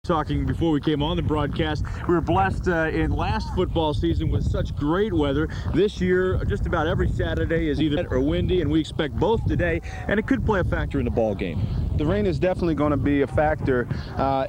Talking before we came on the broadcast, we were blessed in last football season with such great weather. This year, just about every Saturday is either wet or windy, and we expect both today, and it could play a factor in the ball game. The rain is definitely going to be a factor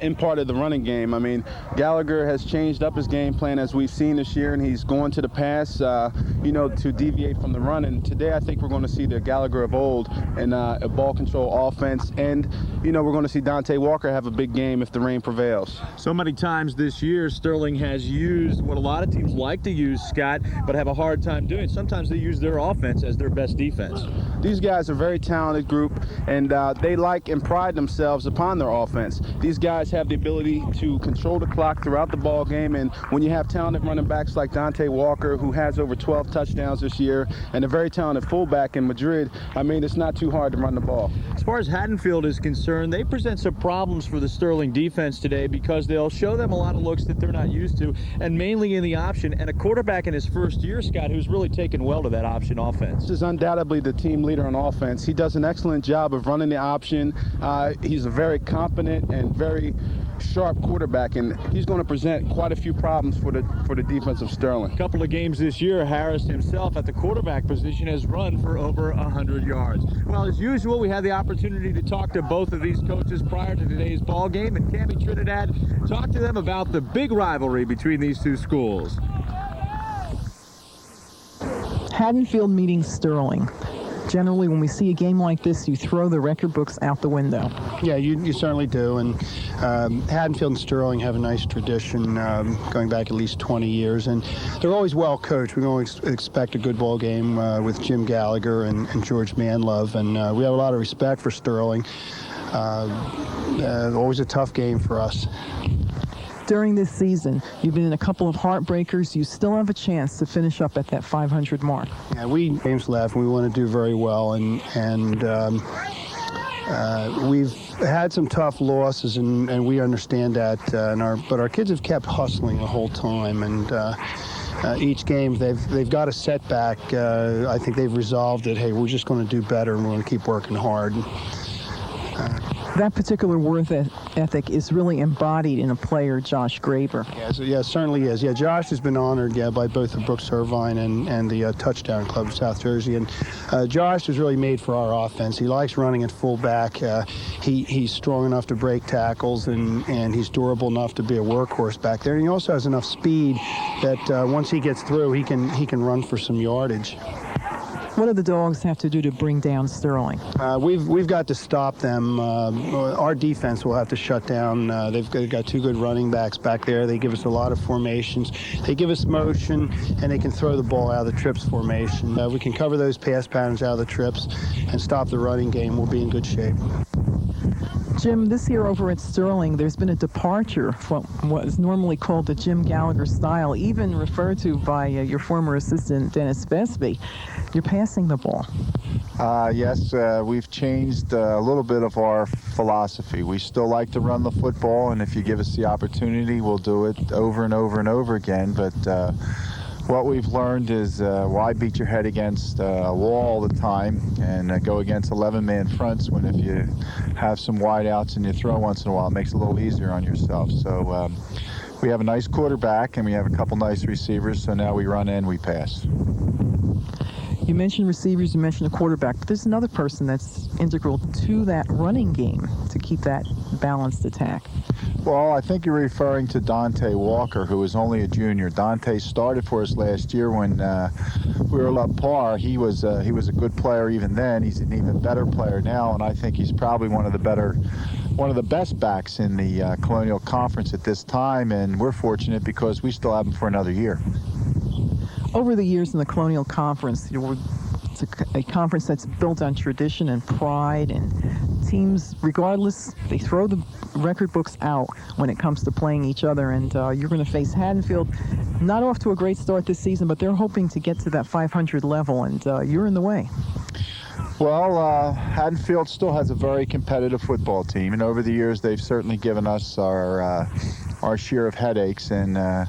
in part of the running game. I mean, Gallagher has changed up his game plan as we've seen this year, and he's going to the pass, to deviate from the run. And today I think we're going to see the Gallagher of old in a ball control offense. And, we're going to see Dante Walker have a big game if the rain prevails. So many times this year, Sterling has used what a lot of teams like to use, Scott, but have a hard time doing. Sometimes they use their offense as their best defense. These guys are a very talented group, and they like and pride themselves upon their offense. These guys have the ability to control the clock throughout the ball game, and when you have talented running backs like Dante Walker, who has over 12 touchdowns this year, and a very talented fullback in Madrid, I mean, it's not too hard to run the ball. As far as Haddonfield is concerned, they present some problems for the Sterling defense today because they'll show them a lot of looks that they're not used to, and mainly in the option, and a quarterback in his first year, Scott, who's really taken well to that option offense. This is undoubtedly the team leader on offense. He does an excellent job of running the option. He's a very competent and very sharp quarterback, and he's going to present quite a few problems for the defense of Sterling. A couple of games this year, Harris himself at the quarterback position has run for over 100 yards. Well, as usual, we had the opportunity to talk to both of these coaches prior to today's ball game, and Cammie Trinidad talked to them about the big rivalry between these two schools. Haddonfield meeting Sterling. Generally, when we see a game like this, you throw the record books out the window. Yeah, you certainly do. And Haddonfield and Sterling have a nice tradition going back at least 20 years. And they're always well coached. We always expect a good ball game with Jim Gallagher and George Manlove. And we have a lot of respect for Sterling. Always a tough game for us. During this season, you've been in a couple of heartbreakers. You still have a chance to finish up at that 500 mark. Yeah, we games left, and we want to do very well, and we've had some tough losses, and we understand that. But our kids have kept hustling the whole time, and each game they've got a setback. I think they've resolved that. Hey, we're just going to do better, and we're going to keep working hard. That particular work ethic is really embodied in a player, Josh Graber. Yeah, certainly is. Yeah, Josh has been honored, by both the Brooks Irvine and the Touchdown Club of South Jersey. And Josh is really made for our offense. He likes running at fullback. He's strong enough to break tackles, and he's durable enough to be a workhorse back there. And he also has enough speed that once he gets through, he can run for some yardage. What do the Dogs have to do to bring down Sterling? We've got to stop them. Our defense will have to shut down. They've got two good running backs back there. They give us a lot of formations. They give us motion, and they can throw the ball out of the trips formation. We can cover those pass patterns out of the trips and stop the running game. We'll be in good shape. Jim, this year over at Sterling, there's been a departure from what is normally called the Jim Gallagher style, even referred to by your former assistant, Dennis Besby. You're passing the ball. Yes, we've changed a little bit of our philosophy. We still like to run the football, and if you give us the opportunity, we'll do it over and over and over again. But what we've learned is why beat your head against a wall all the time and go against 11-man fronts when if you have some wide outs and you throw once in a while, it makes it a little easier on yourself. So we have a nice quarterback and we have a couple nice receivers, so now we run and we pass. You mentioned receivers, you mentioned a quarterback, but there's another person that's integral to that running game to keep that balanced attack. Well, I think you're referring to Dante Walker, who is only a junior. Dante started for us last year when we were up par. He was a good player even then. He's an even better player now, and I think he's probably one of the best backs in the Colonial Conference at this time, and we're fortunate because we still have him for another year. Over the years in the Colonial Conference, it's a conference that's built on tradition and pride, and teams, regardless, they throw the record books out when it comes to playing each other, and you're going to face Haddonfield, not off to a great start this season, but they're hoping to get to that 500 level, and you're in the way. Well, Haddonfield still has a very competitive football team, and over the years they've certainly given us our share of headaches, and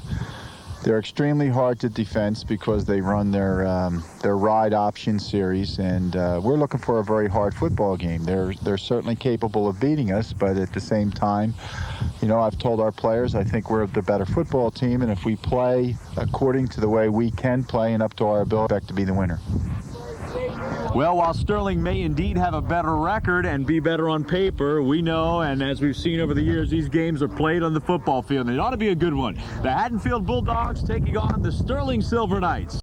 They're extremely hard to defend because they run their ride option series, and we're looking for a very hard football game. They're certainly capable of beating us, but at the same time, you know, I've told our players I think we're the better football team, and if we play according to the way we can play and up to our ability, expect to be the winner. Well, while Sterling may indeed have a better record and be better on paper, we know, and as we've seen over the years, these games are played on the football field, and it ought to be a good one. The Haddonfield Bulldogs taking on the Sterling Silver Knights.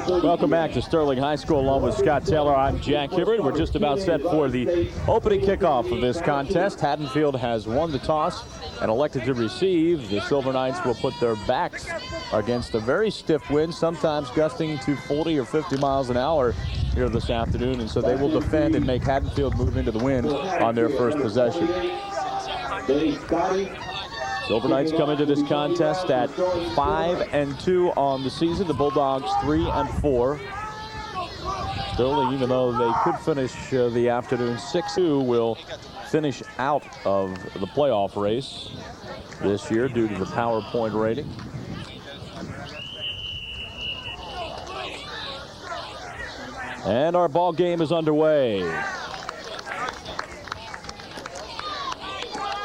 Welcome back to Sterling High School along with Scott Taylor. I'm Jack Hibbert. We're just about set for the opening kickoff of this contest. Haddonfield has won the toss and elected to receive. The Silver Knights will put their backs against a very stiff wind, sometimes gusting to 40 or 50 miles an hour here this afternoon, and so they will defend and make Haddonfield move into the wind on their first possession. Silver Knights come into this contest at 5-2 on the season. The Bulldogs 3-4. Sterling, even though they could finish the afternoon 6-2, will finish out of the playoff race this year due to the power point rating. And our ball game is underway.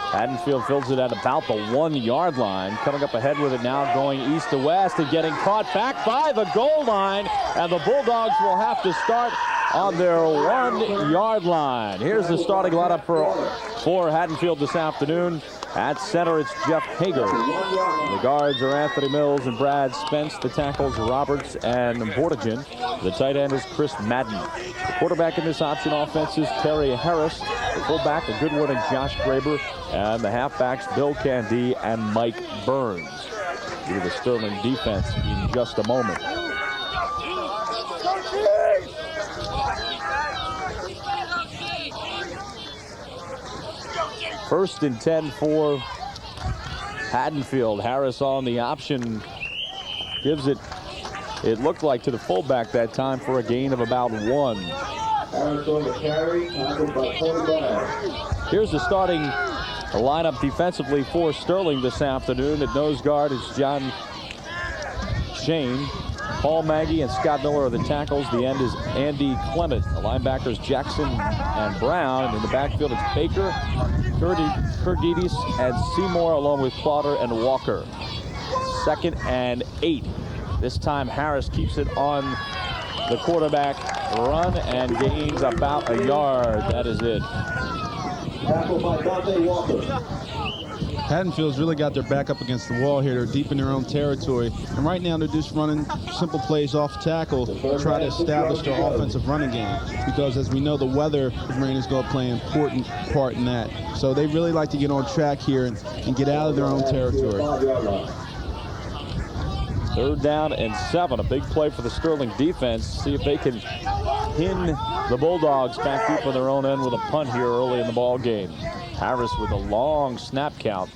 Haddonfield fills it at about the 1-yard line. Coming up ahead with it now, going east to west and getting caught back by the goal line. And the Bulldogs will have to start on their 1-yard line. Here's the starting lineup for Haddonfield this afternoon. At center, it's Jeff Hager. The guards are Anthony Mills and Brad Spence. The tackles, Roberts and Bortigan. The tight end is Chris Madden. The quarterback in this option offense is Terry Harris. The fullback, a good one, and Josh Graber. And the halfbacks, Bill Candy and Mike Burns. Do the Sterling defense in just a moment. First and 10 for Haddonfield. Harris on the option gives it, it looked like, to the fullback that time for a gain of about 1. Here's the starting lineup defensively for Sterling this afternoon. At nose guard is John Shane. Paul Maggie and Scott Miller are the tackles. The end is Andy Clement. The linebackers Jackson and Brown. And in the backfield it's Baker, Kurgidis, and Seymour, along with Plauder and Walker. 2nd and 8. This time Harris keeps it on the quarterback run and gains about a yard. That is it. Tackle by Dante Walker. Haddonfield's really got their back up against the wall here. They're deep in their own territory. And right now they're just running simple plays off tackle to try to establish their offensive running game. Because as we know, the weather of rain is going to play an important part in that. So they really like to get on track here and get out of their own territory. 3rd down and 7. A big play for the Sterling defense. See if they can pin the Bulldogs back deep on their own end with a punt here early in the ball game. Harris with a long snap count.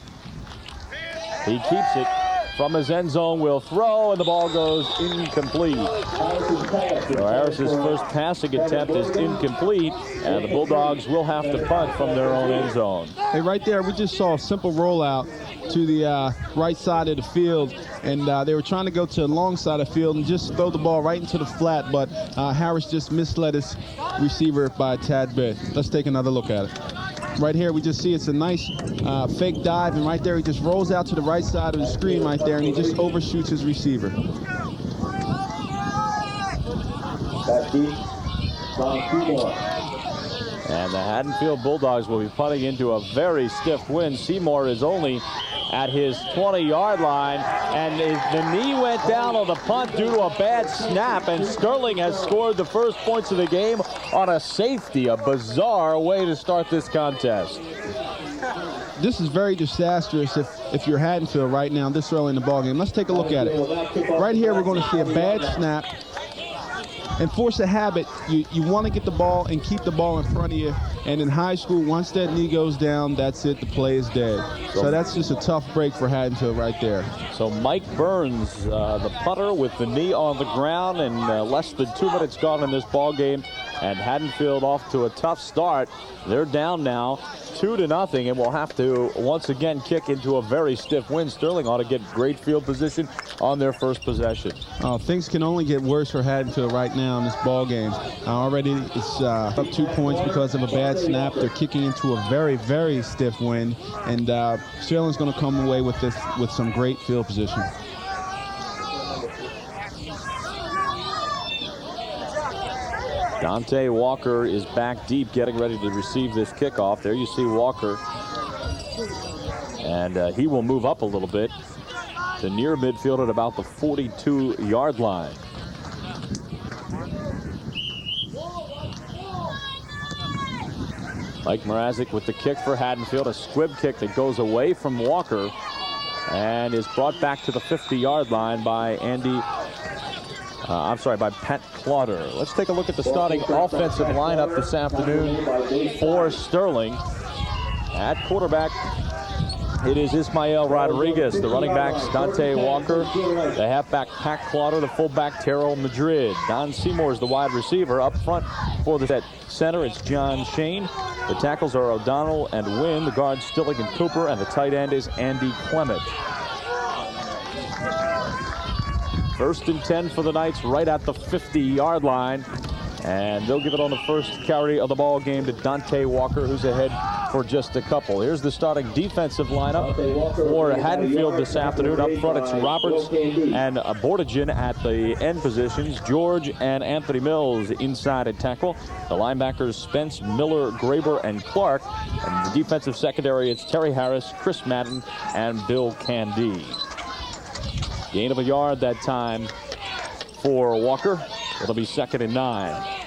He keeps it from his end zone, will throw, and the ball goes incomplete. So Harris's first passing attempt is incomplete, and the Bulldogs will have to punt from their own end zone. Hey, right there, we just saw a simple rollout to the right side of the field, and they were trying to go to the long side of the field and just throw the ball right into the flat, but Harris just misled his receiver by a tad bit. Let's take another look at it. Right here, we just see it's a nice fake dive, and right there he just rolls out to the right side of the screen right there, and he just overshoots his receiver. And the Haddonfield Bulldogs will be punting into a very stiff wind. Seymour is only at his 20-yard line, and the knee went down on the punt due to a bad snap, and Sterling has scored the first points of the game on a safety. A bizarre way to start this contest. This is very disastrous if you're Haddonfield right now this early in the ballgame. Let's take a look at it. Right here, we're going to see a bad snap. And force a habit, you want to get the ball and keep the ball in front of you. And in high school, once that knee goes down, that's it, the play is dead. So that's just a tough break for Haddonfield right there. So Mike Burns, the punter, with the knee on the ground, and less than 2 minutes gone in this ball game. And Haddonfield off to a tough start. They're down now 2-0 and will have to once again kick into a very stiff wind. Sterling ought to get great field position on their first possession. Things can only get worse for Haddonfield right now in this ball game. Already it's up 2 points because of a bad snap. They're kicking into a very, very stiff wind, and Sterling's going to come away with this with some great field position. Dante Walker is back deep, getting ready to receive this kickoff. There you see Walker. And he will move up a little bit to near midfield at about the 42-yard line. Mike Mrazek with the kick for Haddonfield, a squib kick that goes away from Walker and is brought back to the 50-yard line by by Pat Clotter. Let's take a look at the starting offensive lineup this afternoon for Sterling. At quarterback, it is Ismael Rodriguez. The running backs, Dante Walker. The halfback, Pat Clotter. The fullback, Terrell Madrid. Don Seymour is the wide receiver. Up front for the center, it's John Shane. The tackles are O'Donnell and Wynn. The guards, Stilling and Cooper. And the tight end is Andy Clement. 1st and 10 for the Knights, right at the 50-yard line. And they'll give it on the first carry of the ball game to Dante Walker, who's ahead for just a couple. Here's the starting defensive lineup for Haddonfield this afternoon. Up front, it's Roberts and Bordigan at the end positions. George and Anthony Mills inside at tackle. The linebackers, Spence, Miller, Graber, and Clark. And the defensive secondary, it's Terry Harris, Chris Madden, and Bill Candy. Gain of a yard that time for Walker. It'll be 2nd and 9.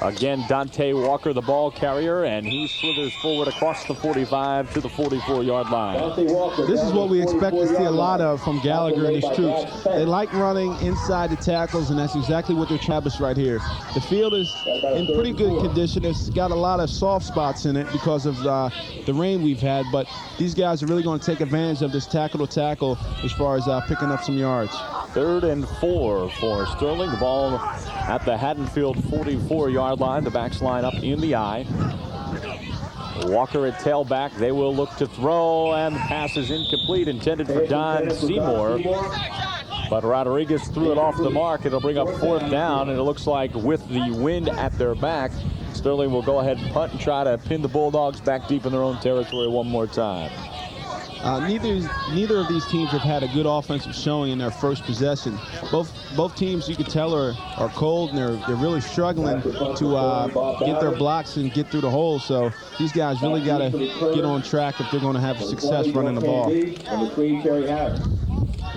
Again, Dante Walker, the ball carrier, and he slithers forward across the 45 to the 44-yard line. This is what we expect to see a lot of from Gallagher and his troops. They like running inside the tackles, and that's exactly what they're trying right here. The field is in pretty good condition. It's got a lot of soft spots in it because of the rain we've had, but these guys are really going to take advantage of this tackle-to-tackle as far as picking up some yards. 3rd and 4 for Sterling. The ball at the Haddonfield 44-yard line. The backs line up in the eye. Walker at tailback. They will look to throw, and the pass is incomplete, intended for Don Seymour. But Rodriguez threw it off the mark. It'll bring up 4th down, and it looks like with the wind at their back, Sterling will go ahead and punt and try to pin the Bulldogs back deep in their own territory one more time. Neither of these teams have had a good offensive showing in their first possession. Both teams, you could tell, are cold, and they're really struggling to get their blocks and get through the hole. So these guys really got to get on track if they're going to have success running the ball.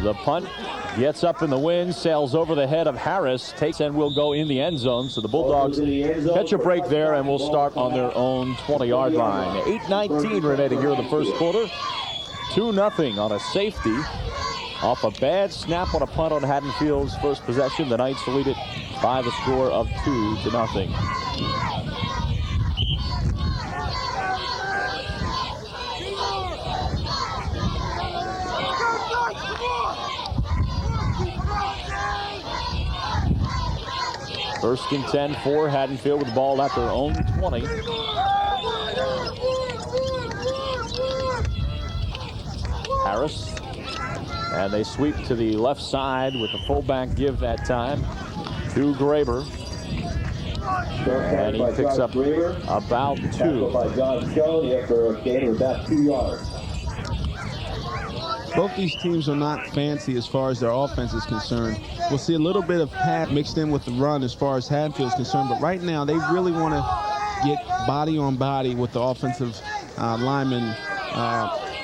The punt gets up in the wind, sails over the head of Harris, takes and will go in the end zone. So the Bulldogs catch a break there and will start on their own 20-yard line. 8:19 remaining here in the first quarter. 2-0 on a safety off a bad snap on a punt on Haddonfield's first possession. The Knights lead it by the score of 2-0. First and 10 for Haddonfield with the ball at their own 20. Harris, and they sweep to the left side with the fullback give that time to Graber, and he picks up about 2. By John Shone after a gain of about 2 yards. Both these teams are not fancy as far as their offense is concerned. We'll see a little bit of pass mixed in with the run as far as Haddonfield is concerned, but right now they really want to get body on body with the offensive linemen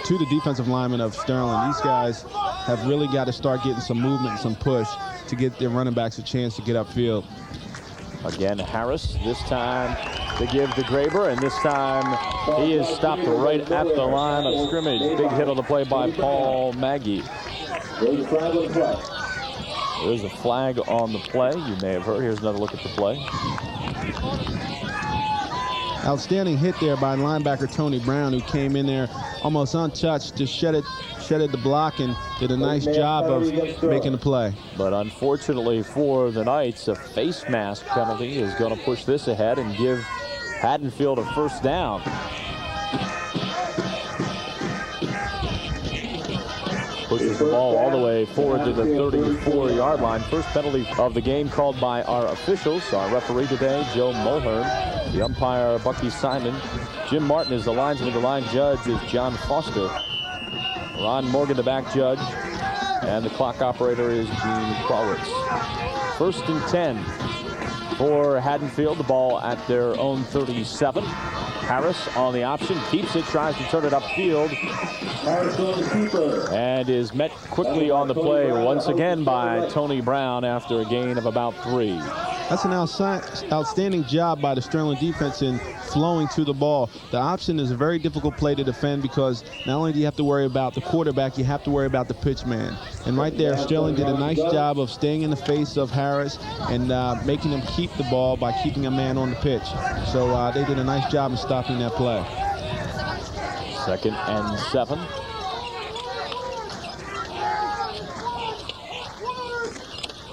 to the defensive linemen of Sterling. These guys have really got to start getting some movement and some push to get their running backs a chance to get upfield. Again, Harris, this time to give to Graber, and this time he is stopped right at the line of scrimmage. Big hit on the play by Paul Maggie. There's a flag on the play. You may have heard. Here's another look at the play. Outstanding hit there by linebacker Tony Brown, who came in there almost untouched, just shedded the block and did a nice job of making the play. But unfortunately for the Knights, a face mask penalty is going to push this ahead and give Haddonfield a first down. Pushes the ball all the way forward to the 34-yard line. First penalty of the game called by our officials. Our referee today, Joe Mulhern. The umpire, Bucky Simon. Jim Martin is the linesman. The line judge is John Foster. Ron Morgan, the back judge. And the clock operator is Gene Crowitz. 1st and 10 for Haddonfield. The ball at their own 37. Harris on the option, keeps it, tries to turn it upfield, and is met quickly on the play once again by Tony Brown after a gain of about 3. That's an outstanding job by the Sterling defense in flowing to the ball. The option is a very difficult play to defend because not only do you have to worry about the quarterback, you have to worry about the pitch man. And right there, Sterling did a nice job of staying in the face of Harris and making him keep the ball by keeping a man on the pitch. So they did a nice job in stopping that play. 2nd and 7.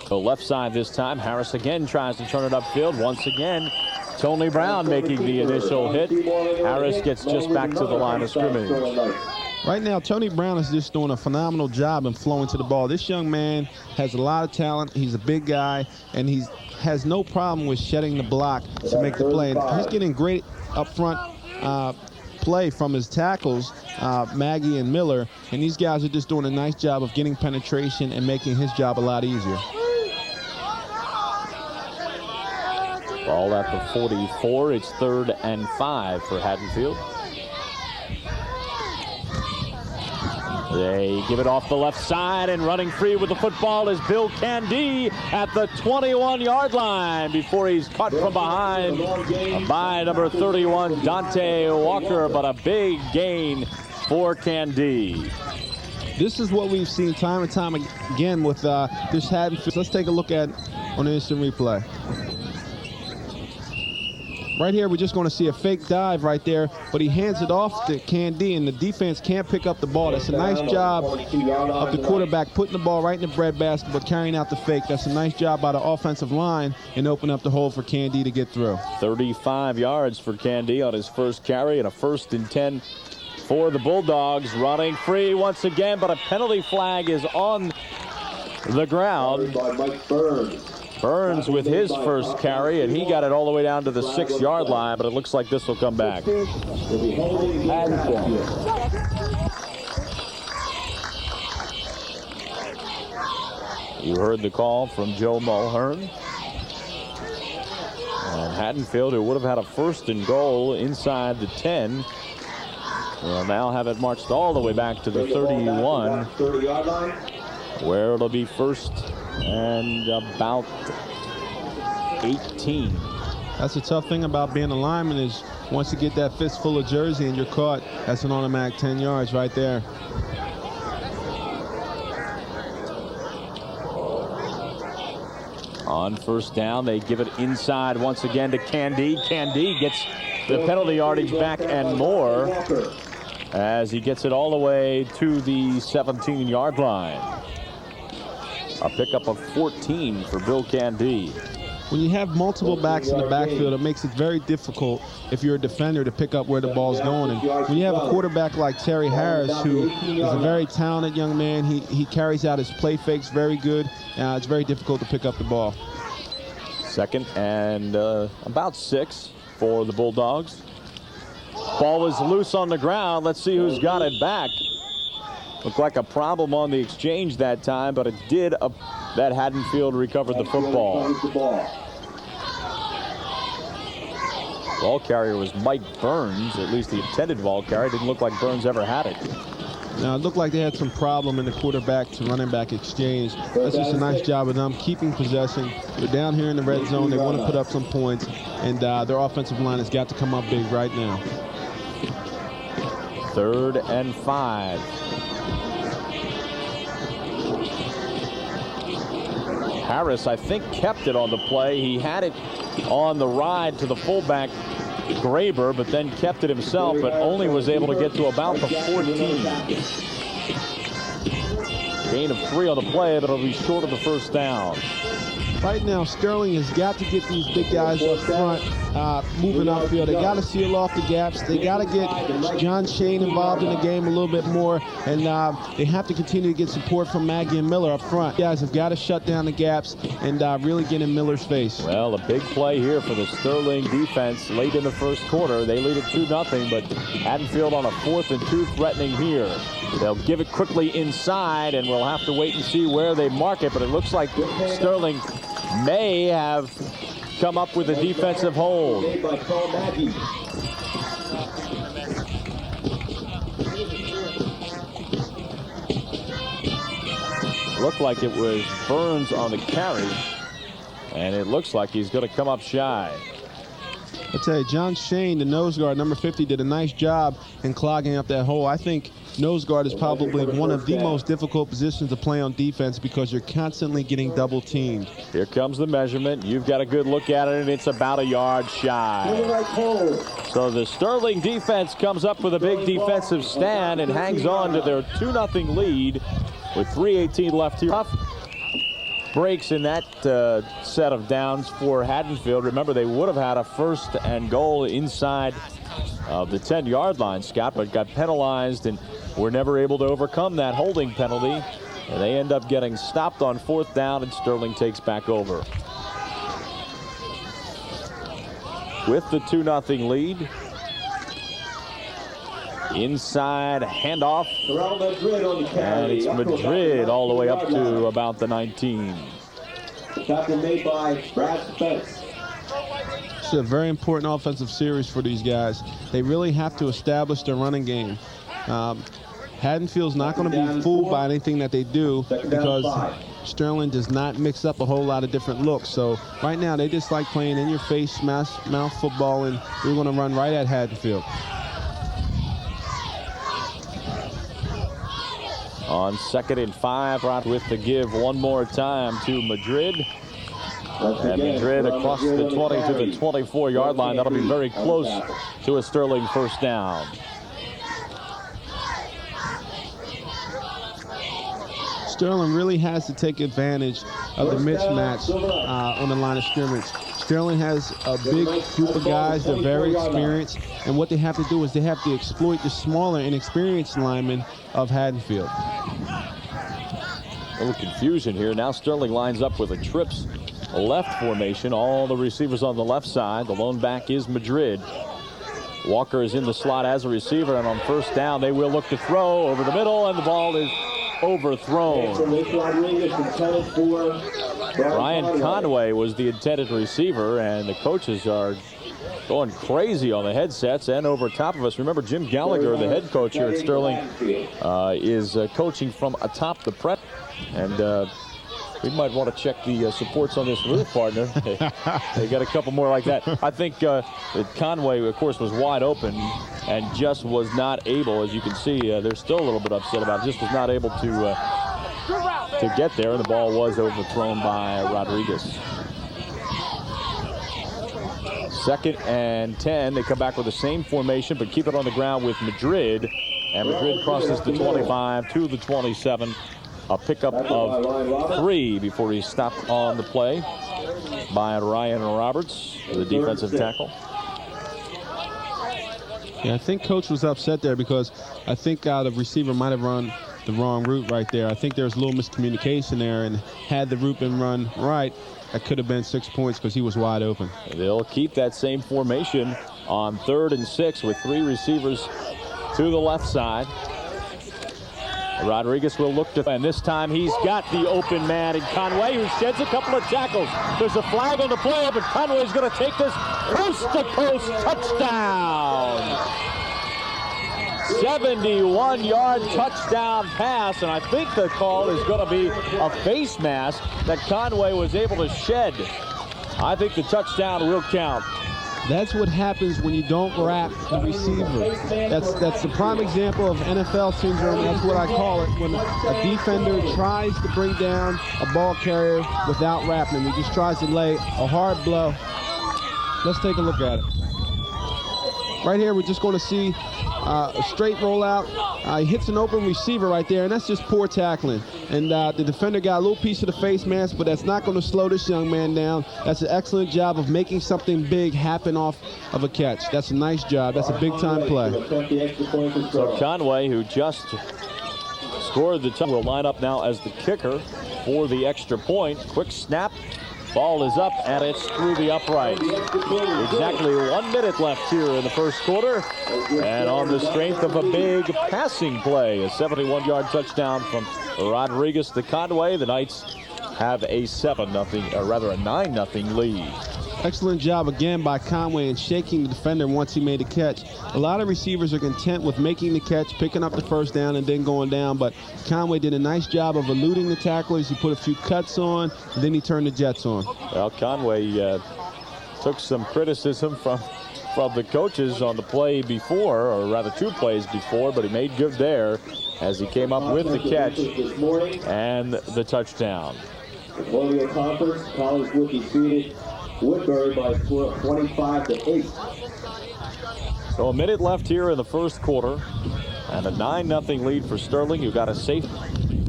The left side this time. Harris again tries to turn it upfield. Once again, Tony Brown making the initial hit. Harris gets just back to the line of scrimmage. Right now, Tony Brown is just doing a phenomenal job in flowing to the ball. This young man has a lot of talent. He's a big guy, and he has no problem with shedding the block to make the play. And he's getting great up front play from his tackles, Maggie and Miller, and these guys are just doing a nice job of getting penetration and making his job a lot easier. Ball at the 44. It's 3rd and 5 for Haddonfield. They give it off the left side, and running free with the football is Bill Candy at the 21-yard line before he's cut from behind by number 31, Dante Walker, but a big gain for Candy. This is what we've seen time and time again with this Haddonfield. Let's take a look at on the instant replay. Right here, we're just going to see a fake dive right there, but he hands it off to Candy, and the defense can't pick up the ball. That's a nice job of the quarterback putting the ball right in the breadbasket, but carrying out the fake. That's a nice job by the offensive line and open up the hole for Candy to get through. 35 yards for Candy on his first carry, and a 1st and 10 for the Bulldogs. Running free once again, but a penalty flag is on the ground. Burns with his first carry, and he got it all the way down to the 6-yard line, but it looks like this will come back. You heard the call from Joe Mulhern. And Haddonfield, who would have had a 1st and goal inside the 10, will now have it marched all the way back to the 31, where it'll be 1st and about 18. That's the tough thing about being a lineman is once you get that fistful of jersey and you're caught, that's an automatic 10 yards right there. On 1st down, they give it inside once again to Candy. Candy gets the penalty yardage back and more as he gets it all the way to the 17-yard line. A pickup of 14 for Bill Candy. When you have multiple backs in the backfield, it makes it very difficult if you're a defender to pick up where the ball's going. And when you have a quarterback like Terry Harris, who is a very talented young man, he carries out his play fakes very good. It's very difficult to pick up the ball. 2nd and about 6 for the Bulldogs. Ball is loose on the ground. Let's see who's got it back. Looked like a problem on the exchange that time, but it did. That Haddonfield recovered the football. Ball carrier was Mike Burns, at least the intended ball carrier. Didn't look like Burns ever had it. Now, it looked like they had some problem in the quarterback to running back exchange. That's just a nice job of them keeping possession. They're down here in the red zone. They want to put up some points, and their offensive line has got to come up big right now. 3rd and 5. Harris, I think, kept it on the play. He had it on the ride to the fullback, Graber, but then kept it himself, but only was able to get to about the 14. Gain of 3 on the play, but it'll be short of the first down. Right now, Sterling has got to get these big guys up front moving upfield. They got to seal off the gaps. They got to get John Shane involved in the game a little bit more, and they have to continue to get support from Maggie and Miller up front. Guys have got to shut down the gaps and really get in Miller's face. Well, a big play here for the Sterling defense late in the first quarter. They lead it 2-0, but Haddonfield on a 4th and 2 threatening here. They'll give it quickly inside, and we'll have to wait and see where they mark it, but it looks like Sterling may have come up with a defensive hold. Looked like it was Burns on the carry, and it looks like he's going to come up shy. I tell you, John Shane, the nose guard, number 50, did a nice job in clogging up that hole. I think nose guard is probably one of the most difficult positions to play on defense because you're constantly getting double teamed. Here comes the measurement. You've got a good look at it, and it's about a yard shy. So the Sterling defense comes up with a big defensive stand and hangs on to their 2-0 lead with 3:18 left here. Tough breaks in that set of downs for Haddonfield. Remember, they would have had a 1st and goal inside of the 10-yard line, Scott, but got penalized and were never able to overcome that holding penalty. And they end up getting stopped on 4th down, and Sterling takes back over. With the 2-0 lead. Inside handoff, and it's Madrid all the way up to about the 19. Tackle made by Brad Spence. It's a very important offensive series for these guys. They really have to establish their running game. Haddonfield's not going to be fooled by anything that they do because Sterling does not mix up a whole lot of different looks. So right now they just like playing in your face, mouth football, and we're going to run right at Haddonfield. On 2nd and 5, right with the give one more time to Madrid. And Madrid across the 20 to the 24-yard line. That'll be very close to a Sterling first down. Sterling really has to take advantage of the mismatch on the line of scrimmage. Sterling has a big group of guys. They're very experienced. And what they have to do is they have to exploit the smaller, inexperienced linemen of Haddonfield. A little confusion here. Now Sterling lines up with a trips left formation. All the receivers on the left side. The lone back is Madrid. Walker is in the slot as a receiver, and on 1st down they will look to throw over the middle, and the ball is overthrown. Ryan Conway was the intended receiver, and the coaches are going crazy on the headsets and over top of us. Remember, Jim Gallagher, the head coach here at Sterling, is coaching from atop the prep, and we might want to check the supports on this roof, partner. They got a couple more like that. I think that Conway, of course, was wide open and just was not able, as you can see, they're still a little bit upset about it, just was not able to get there, and the ball was overthrown by Rodriguez. 2nd and 10. They come back with the same formation, but keep it on the ground with Madrid. And Madrid crosses the 25 to the 27. A pickup of 3 before he's stopped on the play by Ryan Roberts, the defensive tackle. Yeah, I think Coach was upset there because I think the receiver might have run the wrong route right there. I think there's a little miscommunication there, and had the route been run right, that could have been 6 points because he was wide open. They'll keep that same formation on 3rd and 6 with 3 receivers to the left side. Rodriguez will look to, and this time he's got the open man in Conway, who sheds a couple of tackles. There's a flag on the play, but Conway's going to take this coast-to-coast touchdown. 71-yard touchdown pass, and I think the call is going to be a face mask that Conway was able to shed. I think the touchdown will count. That's what happens when you don't wrap the receiver. That's the prime example of NFL syndrome. That's what I call it, when a defender tries to bring down a ball carrier without wrapping him. He just tries to lay a hard blow. Let's take a look at it. right here we're just going to see a straight rollout. He hits an open receiver right there, and that's just poor tackling. And the defender got a little piece of the face mask, but that's not going to slow this young man down. That's an excellent job of making something big happen off of a catch. That's a nice job. That's a big-time play. So Conway, who just scored the touchdown, will line up now as the kicker for the extra point. Quick snap. Ball is up, and it's through the upright. Exactly 1 minute left here in the first quarter. And on the strength of a big passing play, a 71-yard touchdown from Rodriguez to Conway, the Knights have a 9-0 lead. Excellent job again by Conway in shaking the defender once he made the catch. A lot of receivers are content with making the catch, picking up the first down, and then going down, but Conway did a nice job of eluding the tacklers. He put a few cuts on, and then he turned the Jets on. Well, Conway took some criticism from the coaches on the play before, or rather 2 plays before, but he made good there as he came up with the catch and the touchdown. The Colonial Conference, college rookie seeded Woodbury by 25-8. So a minute left here in the first quarter, and a 9-0 lead for Sterling, who got a safe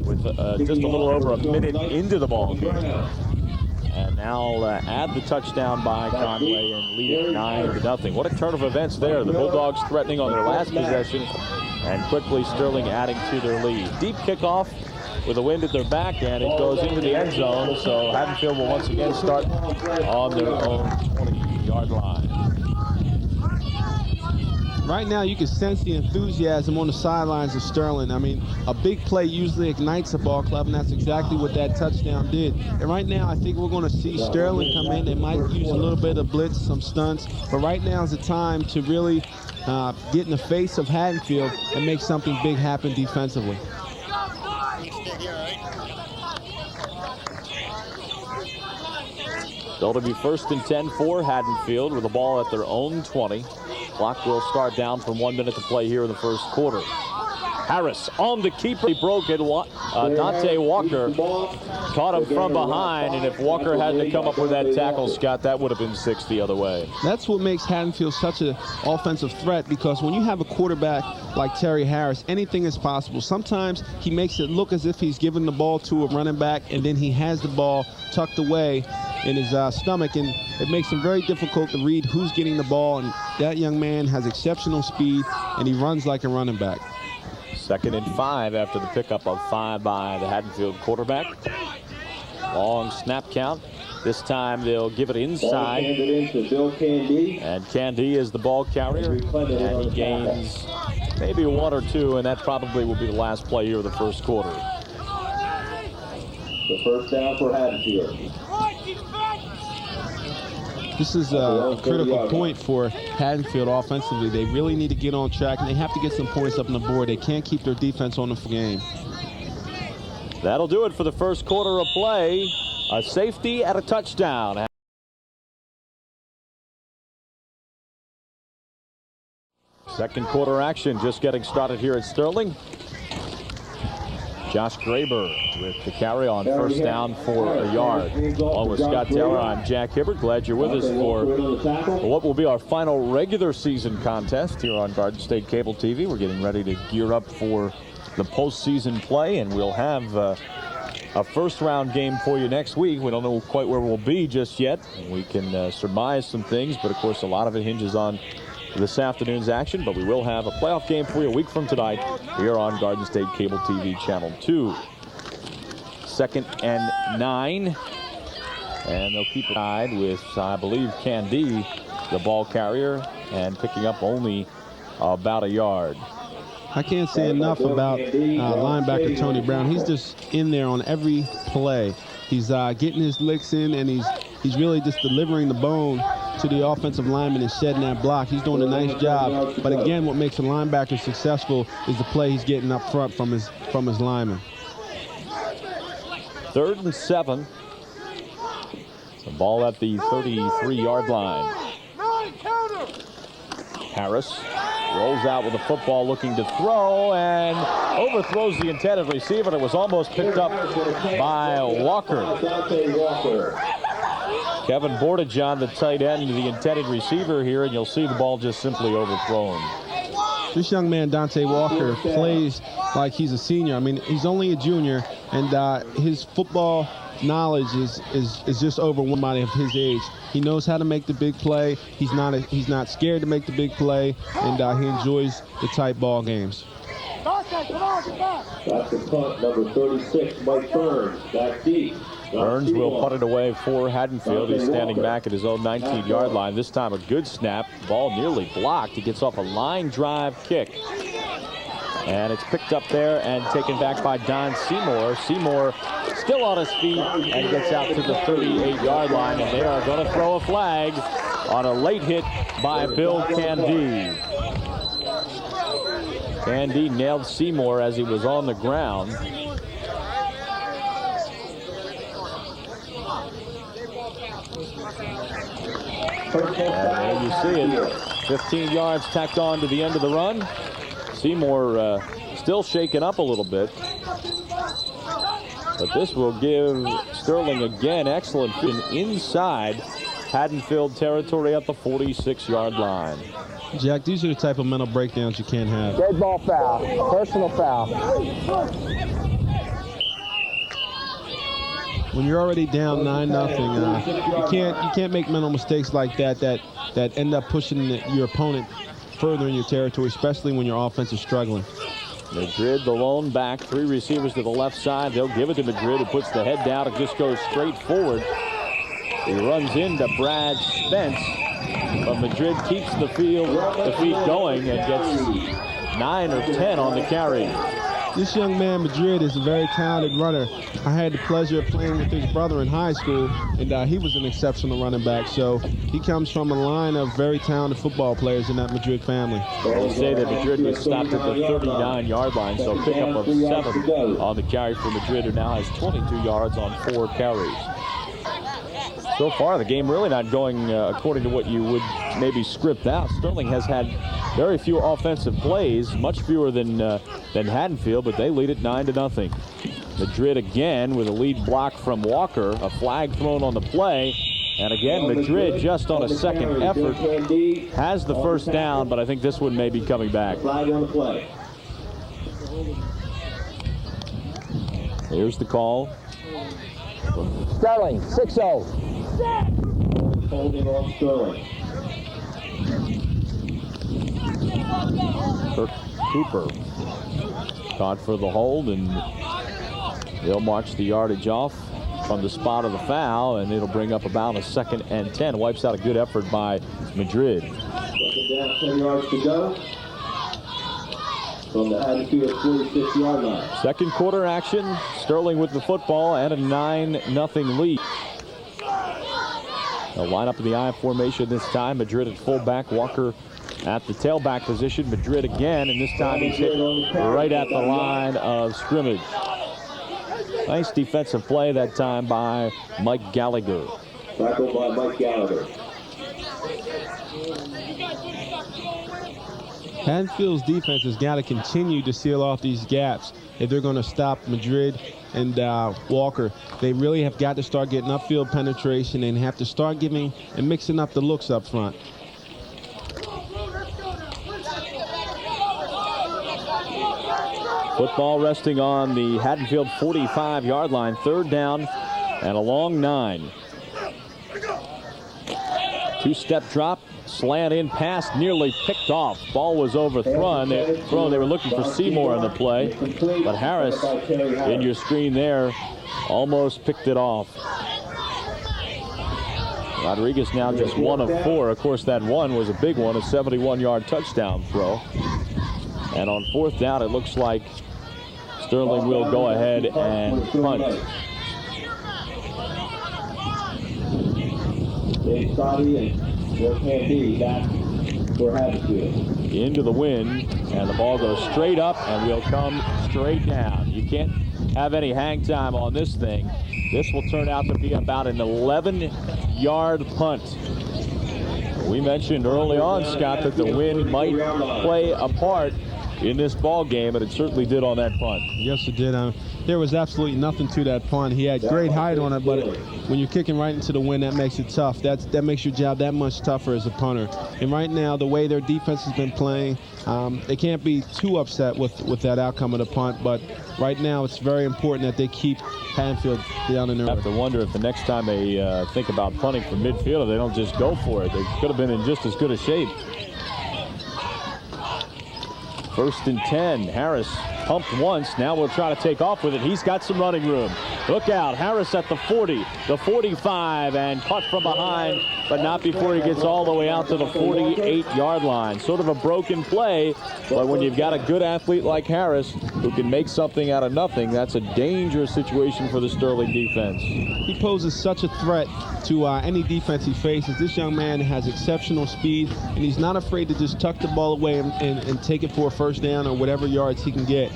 with just a little over a minute into the ball game. And now add the touchdown by Conway and lead it 9-0. What a turn of events there. The Bulldogs threatening on their last possession, and quickly Sterling adding to their lead. Deep kickoff with the wind at their back, and it goes into the end zone. So Haddonfield will once again start on their own 20-yard line. Right now, you can sense the enthusiasm on the sidelines of Sterling. I mean, a big play usually ignites a ball club, and that's exactly what that touchdown did. And right now, I think we're going to see Sterling come in. They might use a little bit of blitz, some stunts, but right now is the time to really get in the face of Haddonfield and make something big happen defensively. It'll be 1st and 10 for Haddonfield with the ball at their own 20. Clock will start down from 1 minute to play here in the first quarter. Harris on the keeper. He broke it. Dante Walker caught him from behind, and if Walker hadn't come up with that tackle, Scott, that would have been 6 the other way. That's what makes Haddonfield such an offensive threat, because when you have a quarterback like Terry Harris, anything is possible. Sometimes he makes it look as if he's giving the ball to a running back, and then he has the ball tucked away in his stomach, and it makes him very difficult to read who's getting the ball, and that young man has exceptional speed, and he runs like a running back. 2nd and 5 after the pickup of 5 by the Haddonfield quarterback. Long snap count. This time they'll give it inside. And Candy is the ball carrier, and he gains maybe 1 or 2, and that probably will be the last play here of the first quarter. The first down for Haddonfield. This is a critical point for Haddonfield offensively. They really need to get on track, and they have to get some points up on the board. They can't keep their defense on the game. That'll do it for the first quarter of play. A safety and a touchdown. Second quarter action just getting started here at Sterling. Josh Graber with the carry on first down for a yard. Along with Scott Taylor, I'm Jack Hibbert. Glad you're with us for what will be our final regular season contest here on Garden State Cable TV. We're getting ready to gear up for the postseason play, and we'll have a first-round game for you next week. We don't know quite where we'll be just yet. We can surmise some things, but of course a lot of it hinges on this afternoon's action, but we will have a playoff game for you a week from tonight here on Garden State Cable TV Channel 2. 2nd and 9, and they'll keep it tied with, I believe, Candy, the ball carrier, and picking up only about a yard. I can't say enough about linebacker Tony Brown. He's just in there on every play. He's getting his licks in, and he's really just delivering the bone to the offensive lineman and shedding that block. He's doing a nice job. But again, what makes a linebacker successful is the play he's getting up front from his lineman. 3rd and 7. The ball at the 33-yard line. Harris rolls out with the football, looking to throw, and overthrows the intended receiver. It was almost picked up by Walker. Kevin Bordejohn, the tight end, the intended receiver here, and you'll see the ball just simply overthrown. This young man, Dante Walker, plays like he's a senior. I mean, he's only a junior, and his football knowledge is just over somebody of his age. He knows how to make the big play. He's not scared to make the big play, and he enjoys the tight ball games. That's the punt, number 36, Mike Burns, back deep. Burns will punt it away for Haddonfield. He's standing back at his own 19-yard line. This time a good snap. Ball nearly blocked. He gets off a line drive kick. And it's picked up there and taken back by Don Seymour. Seymour still on his feet and gets out to the 38-yard line. And they are going to throw a flag on a late hit by Bill Candy. Candy nailed Seymour as he was on the ground. And there you see it. 15 yards tacked on to the end of the run. Seymour still shaken up a little bit. But this will give Sterling again excellent inside Haddonfield territory at the 46-yard line. Jack, these are the type of mental breakdowns you can't have. Dead ball foul. Personal foul. When you're already down 9-0, you can't make mental mistakes like that end up pushing your opponent further in your territory, especially when your offense is struggling. Madrid, the lone back, 3 receivers to the left side. They'll give it to Madrid, who puts the head down and just goes straight forward. He runs into Brad Spence, but Madrid keeps the feet going and gets 9 or 10 on the carry. This young man, Madrid, is a very talented runner. I had the pleasure of playing with his brother in high school, and he was an exceptional running back. So he comes from a line of very talented football players in that Madrid family. They say that Madrid was stopped at the 39-yard line, so pickup of 7 on the carry for Madrid, who now has 22 yards on 4 carries. So far, the game really not going according to what you would maybe script out. Sterling has had very few offensive plays, much fewer than Haddonfield, but they lead it 9-0. Madrid again with a lead block from Walker, a flag thrown on the play, and again Madrid just on a second effort has the first down, but I think this one may be coming back. Flag on the play. Here's the call. Sterling, 6-0. Holding on Sterling. Kirk Cooper caught for the hold, and they'll march the yardage off from the spot of the foul, and it'll bring up about a 2nd and 10. Wipes out a good effort by Madrid. 2nd down, 10 yards to go from the Haddonfield 46-yard line. Second quarter action. Sterling with the football and a 9-0 lead. They'll line up in the I formation this time. Madrid at fullback, Walker at the tailback position. Madrid again, and this time he's hit right at the line of scrimmage. Nice defensive play that time by Mike Gallagher. Tackled by Mike Gallagher. Haddonfield's defense has got to continue to seal off these gaps if they're going to stop Madrid and Walker. They really have got to start getting upfield penetration and have to start giving and mixing up the looks up front. Football resting on the Haddonfield 45-yard line. 3rd down and a long 9. 2-step drop. Slant in pass nearly picked off. Ball was overthrown. They were looking for Seymour in the play, but Harris in your screen there almost picked it off. Rodriguez now just 1 of 4. Of course, that one was a big one, a 71-yard touchdown throw. And on 4th down, it looks like Sterling will go ahead and punt. Into the wind, and the ball goes straight up and will come straight down. You can't have any hang time on this thing. This will turn out to be about an 11-yard punt. We mentioned early on, Scott, that the wind might play a part in this ball game, and it certainly did on that punt. Yes, it did. There was absolutely nothing to that punt. He had great height on it, but when you're kicking right into the wind, that makes it tough. That makes your job that much tougher as a punter. And right now, the way their defense has been playing, they can't be too upset with that outcome of the punt. But right now, it's very important that they keep Haddonfield down in there. I have to wonder if the next time they think about punting from midfield, they don't just go for it. They could have been in just as good a shape. 1st and 10. Harris pumped once. Now we'll try to take off with it. He's got some running room. Look out. Harris at the 40, the 45, and caught from behind, but not before he gets all the way out to the 48-yard line. Sort of a broken play, but when you've got a good athlete like Harris who can make something out of nothing, that's a dangerous situation for the Sterling defense. He poses such a threat to any defense he faces. This young man has exceptional speed, and he's not afraid to just tuck the ball away and take it for a first down or whatever yards he can get.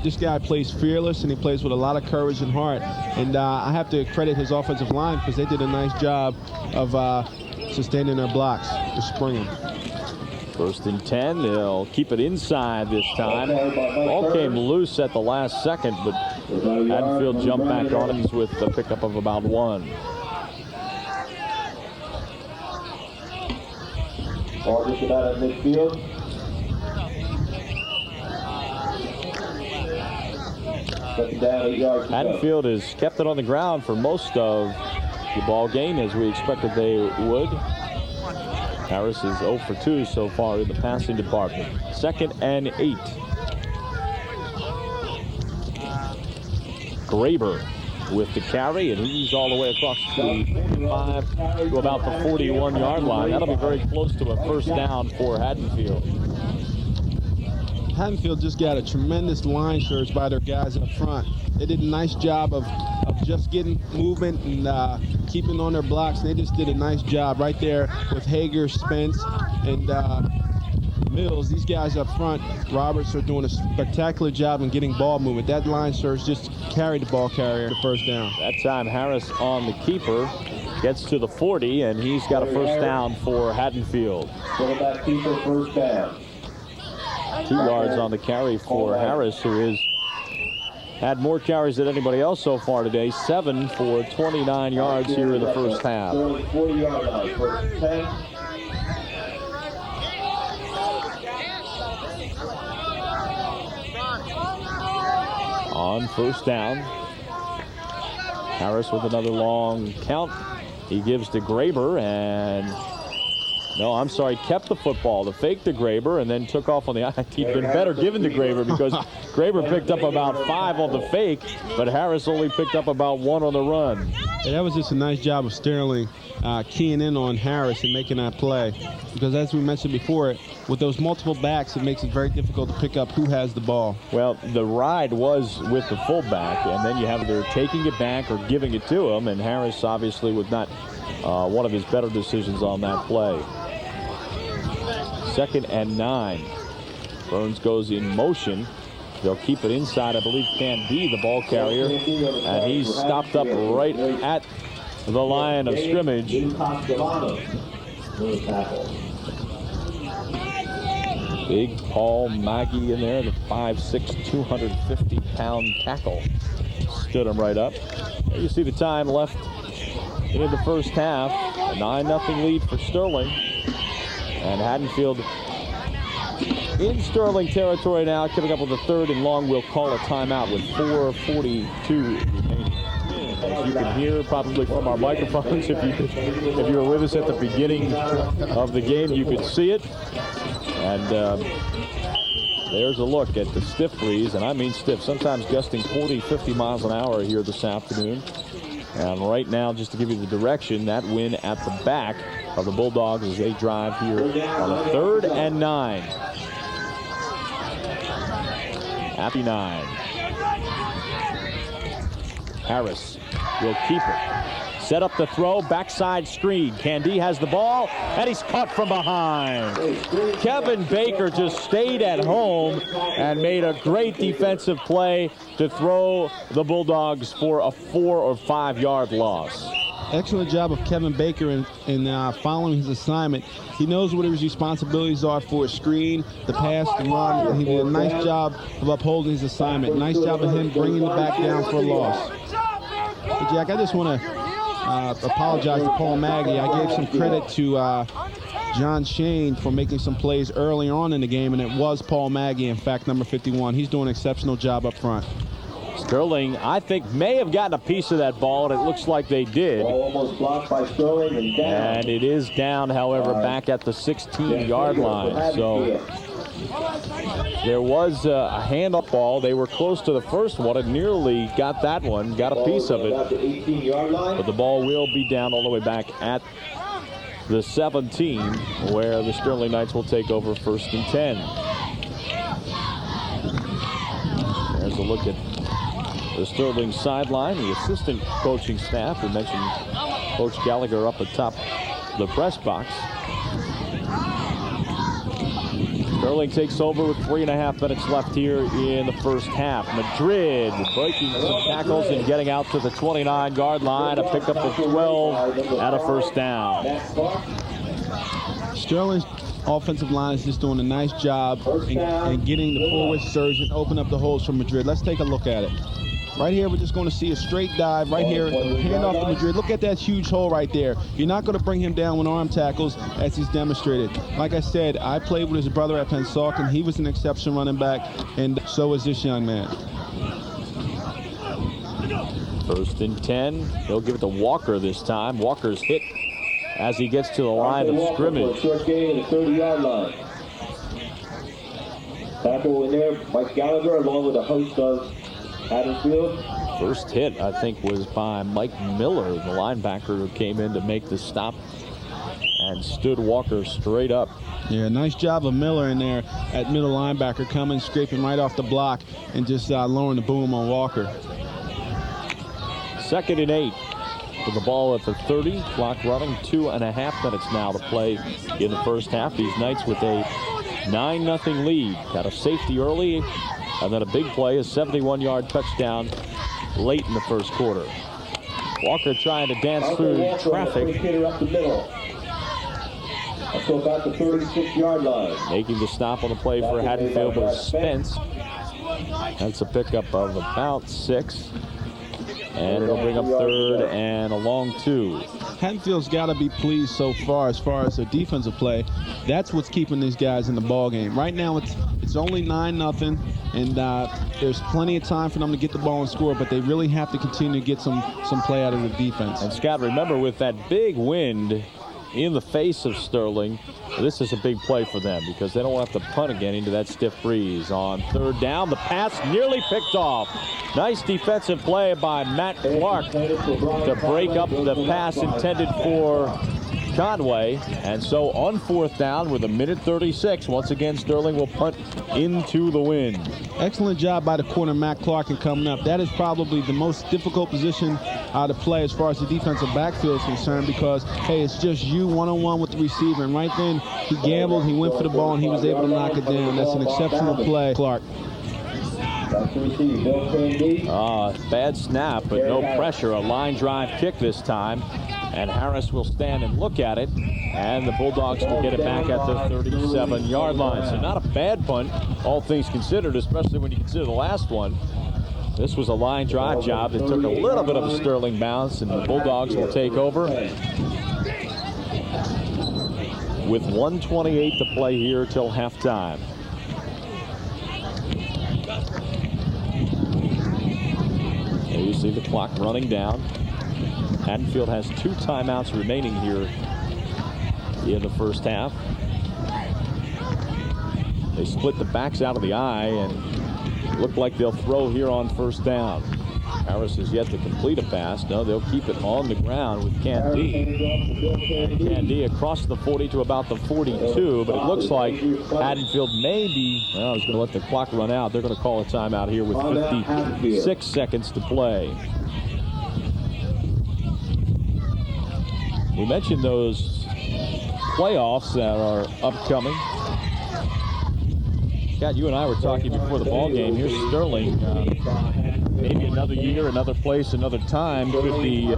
This guy plays fearless, and he plays with a lot of courage and heart. And I have to credit his offensive line because they did a nice job of sustaining their blocks this spring. 1st and 10. They'll keep it inside this time. Ball came loose at the last second, but Haddonfield jumped back on him with a pickup of about 1. Ball just about at midfield. Haddonfield has kept it on the ground for most of the ball game, as we expected they would. Harris is 0 for 2 so far in the passing department. 2nd and 8. Graber with the carry, and he's all the way across the 45 to about the 41-yard line. That'll be very close to a first down for Haddonfield. Haddonfield just got a tremendous line surge by their guys up front. They did a nice job of just getting movement and keeping on their blocks. They just did a nice job right there with Hager, Spence, and Mills. These guys up front, Roberts, are doing a spectacular job in getting ball movement. That line surge just carried the ball carrier to first down. That time Harris on the keeper gets to the 40, and he's got a first down for Haddonfield. Quarterback keeper, first down. 2 yards on the carry for Harris, who has had more carries than anybody else so far today. 7 for 29 yards here in the first half. 40-yard line, 1st and 10. On first down, Harris with another long count. He gives to Graber, and kept the football. The fake to Graber and then took off on the eye. He'd been better given to Graber because Graber picked up about 5 on the fake, but Harris only picked up about 1 on the run. Yeah, that was just a nice job of Sterling keying in on Harris and making that play. Because as we mentioned before, with those multiple backs, it makes it very difficult to pick up who has the ball. Well, the ride was with the fullback, and then you have either taking it back or giving it to him, and Harris obviously was not one of his better decisions on that play. 2nd and 9. Burns goes in motion. They'll keep it inside. I believe Candy, the ball carrier, and he's stopped up right at the line of scrimmage. Big Paul Maggie in there, the 5'6", 250-pound tackle. Stood him right up. There you see the time left in the first half. A 9-0 lead for Sterling. And Haddonfield in Sterling territory now, coming up with the 3rd and long. We'll call a timeout with 4:42 remaining. As you can hear probably from our microphones, if you were with us at the beginning of the game, you could see it. And there's a look at the stiff breeze, and I mean stiff, sometimes gusting 40, 50 miles an hour here this afternoon. And right now, just to give you the direction, that wind at the back of the Bulldogs as they drive here on a 3rd and 9. Happy 9. Harris will keep it. Set up the throw, backside screen. Candy has the ball, and he's caught from behind. Kevin Baker just stayed at home and made a great defensive play to throw the Bulldogs for a 4 or 5 yard loss. excellent job of Kevin Baker in following his assignment. He knows what his responsibilities are for a screen, the pass, the run, and he did a nice job of upholding his assignment. Nice job of him bringing the back down for a loss. Hey, Jack, I just want to apologize to Paul Maggie. I gave some credit to John Shane for making some plays early on in the game, and it was Paul Maggie, in fact, number 51. He's doing an exceptional job up front. Sterling, I think, may have gotten a piece of that ball, and it looks like they did. Almost blocked by Sterling and down. And it is down, however, back at the 16-yard line. So there was a handoff ball. They were close to the first one and nearly got that one, got a piece of it. But the ball will be down all the way back at the 17, where the Sterling Knights will take over 1st and 10. There's a look at the Sterling sideline, the assistant coaching staff. We mentioned Coach Gallagher up atop the press box. Sterling takes over with 3.5 minutes left here in the first half. Madrid breaking some tackles and getting out to the 29-yard line. A pickup of 12 at a 1st down. Sterling's offensive line is just doing a nice job in getting the forward surge and open up the holes for Madrid. Let's take a look at it. Right here, we're just going to see a straight dive right here, hand off to Madrid. Look at that huge hole right there. You're not going to bring him down with arm tackles, as he's demonstrated. Like I said, I played with his brother at Pennsauken. He was an exceptional running back, and so is this young man. 1st and 10. They'll give it to Walker this time. Walker's hit as he gets to the line of scrimmage. Short gain at the 30-yard line. Tackle in there, Mike Gallagher, along with a host of Haddonfield. First hit, I think, was by Mike Miller, the linebacker who came in to make the stop and stood Walker straight up. Yeah, nice job of Miller in there at middle linebacker, coming, scraping right off the block and just lowering the boom on Walker. 2nd and 8. With the ball at the 30, clock running, 2.5 minutes now to play in the first half. These Knights with a 9-0 lead. Got a safety early, and then a big play, a 71-yard touchdown late in the first quarter. Walker trying to dance through traffic. Up the middle. So about the 36-yard line. Making the stop on the play for Haddonfield was Spence. That's a pickup of about 6. And it'll bring up 3rd and a long 2. Haddonfield's got to be pleased so far as their defensive play. That's what's keeping these guys in the ball game. Right now it's only 9-0, and there's plenty of time for them to get the ball and score, but they really have to continue to get some play out of the defense. And Scott, remember, with that big wind in the face of Sterling, this is a big play for them because they don't have to punt again into that stiff breeze. On 3rd down, the pass nearly picked off. Nice defensive play by Matt Clark to break up the pass intended for Conway. And so on 4th down with 1:36, once again Sterling will punt into the wind. Excellent job by the corner, Matt Clark, in coming up. That is probably the most difficult position to play as far as the defensive backfield is concerned because, hey, it's just you one-on-one with the receiver. And right then, he gambled, he went for the ball, and he was able to knock it down. That's an exceptional play, Clark. Bad snap, but no pressure. A line drive kick this time. And Harris will stand and look at it. And the Bulldogs will get it back at the 37-yard line. So not a bad punt, all things considered, especially when you consider the last one. This was a line drive job that took a little bit of a Sterling bounce, and the Bulldogs will take over with 1:28 to play here till halftime. There you see the clock running down. Haddonfield has 2 timeouts remaining here in the first half. They split the backs out of the eye and look like they'll throw here on 1st down. Harris has yet to complete a pass. No, they'll keep it on the ground with Candy. And Candy across the 40 to about the 42, but it looks like Haddonfield may be, well, I was going to let the clock run out. They're going to call a timeout here with 56 seconds to play. We mentioned those playoffs that are upcoming. Scott, you and I were talking before the ball game. Here's Sterling. Maybe another year, another place, another time could be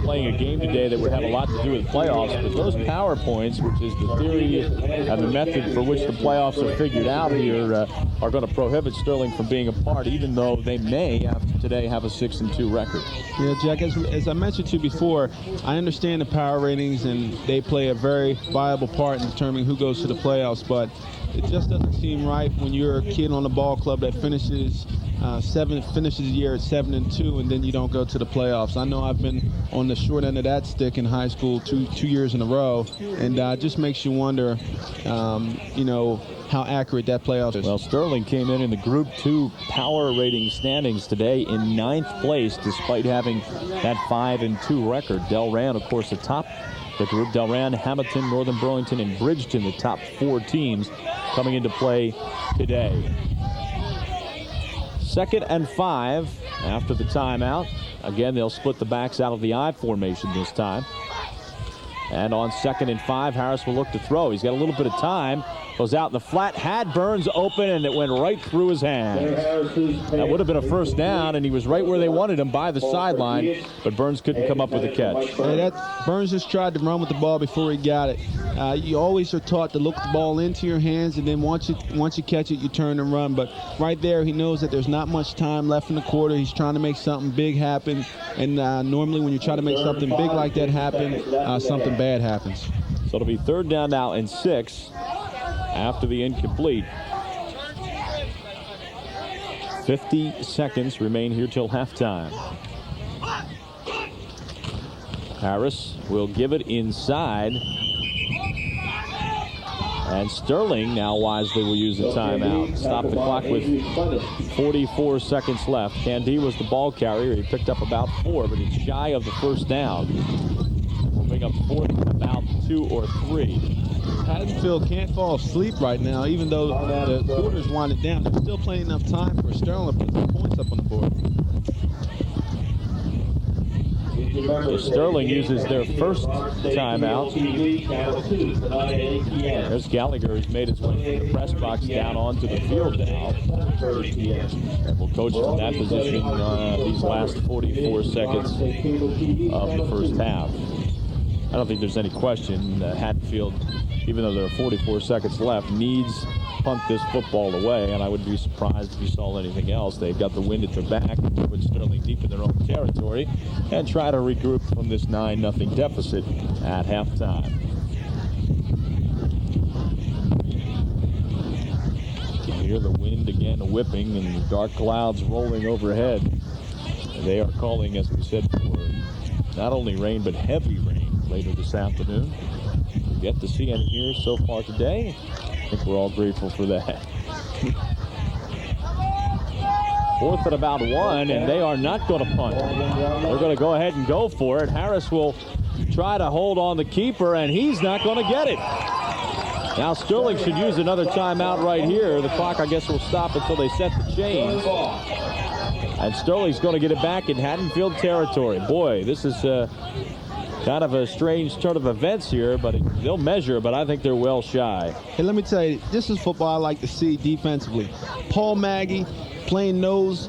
playing a game today that would have a lot to do with playoffs. But those power points, which is the theory and the method for which the playoffs are figured out here, are going to prohibit Sterling from being a part, even though they may, after today, have a 6-2 record. Yeah, Jack, as I mentioned to you before, I understand the power ratings, and they play a very viable part in determining who goes to the playoffs, but it just doesn't seem right when you're a kid on a ball club that finishes the year at 7-2, and then you don't go to the playoffs. I know I've been on the short end of that stick in high school two years in a row, and it just makes you wonder, how accurate that playoff is. Well, Sterling came in the Group 2 power rating standings today in 9th place, despite having that 5-2 record. Delran, of course, atop the group. Delran, Hamilton, Northern Burlington, and Bridgeton, the top 4 teams coming into play today. 2nd and 5 after the timeout. Again, they'll split the backs out of the I formation this time. And on 2nd and 5, Harris will look to throw. He's got a little bit of time. Goes out in the flat. Had Burns open, and it went right through his hands. That would have been a first down, and he was right where they wanted him by the sideline, but Burns couldn't come up with a catch. Hey, Burns just tried to run with the ball before he got it. You always are taught to look the ball into your hands, and then once you catch it, you turn and run. But right there, he knows that there's not much time left in the quarter. He's trying to make something big happen, and normally when you try to make something big like that happen, something bad happens. So it'll be 3rd down now and 6 after the incomplete. 50 seconds remain here till halftime. Harris will give it inside. And Sterling now wisely will use the timeout. Stop the clock with 44 seconds left. Candy was the ball carrier. He picked up about 4, but it's shy of the first down. Moving up 4th and about 2 or 3. Haddonfield can't fall asleep right now, even though the quarter's winding down. There's still plenty enough time for Sterling to put some points up on the board. So Sterling uses their first timeout. There's Gallagher, who's made his way from the press box down onto the field now. And will coach from that position these last 44 seconds of the first half. I don't think there's any question that Haddonfield, even though there are 44 seconds left, needs to punt this football away, and I would be surprised if you saw anything else. They've got the wind at their back, put Sterling deep in their own territory, and try to regroup from this 9-0 deficit at halftime. You can hear the wind again whipping and dark clouds rolling overhead. They are calling, as we said before, not only rain but heavy rain later this afternoon. We've yet to see any here so far today. I think we're all grateful for that. 4th and about 1, and they are not going to punt. They're going to go ahead and go for it. Harris will try to hold on the keeper, and he's not going to get it. Now Sterling should use another timeout right here. The clock, I guess, will stop until they set the chains. And Sterling's going to get it back in Haddonfield territory. Boy, this is kind of a strange turn of events here, but they'll measure, but I think they're well shy. Hey, let me tell you, this is football I like to see defensively. Paul Maggie, plain nose,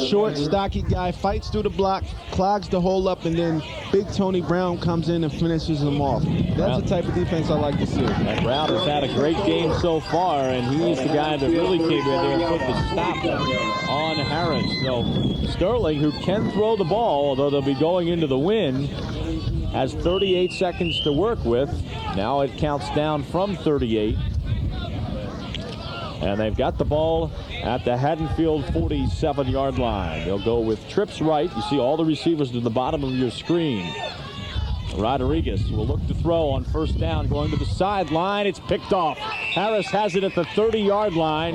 short, stocky guy, fights through the block, clogs the hole up, and then Big Tony Brown comes in and finishes them off. That's the type of defense I like to see. And Brown has had a great game so far, and he's the guy that really came in there and put the stop on Harris. So Sterling, who can throw the ball, although they'll be going into the wind, has 38 seconds to work with. Now it counts down from 38. And they've got the ball at the Haddonfield 47-yard line. They'll go with trips right. You see all the receivers to the bottom of your screen. Rodriguez will look to throw on first down, going to the sideline. It's picked off. Harris has it at the 30-yard line.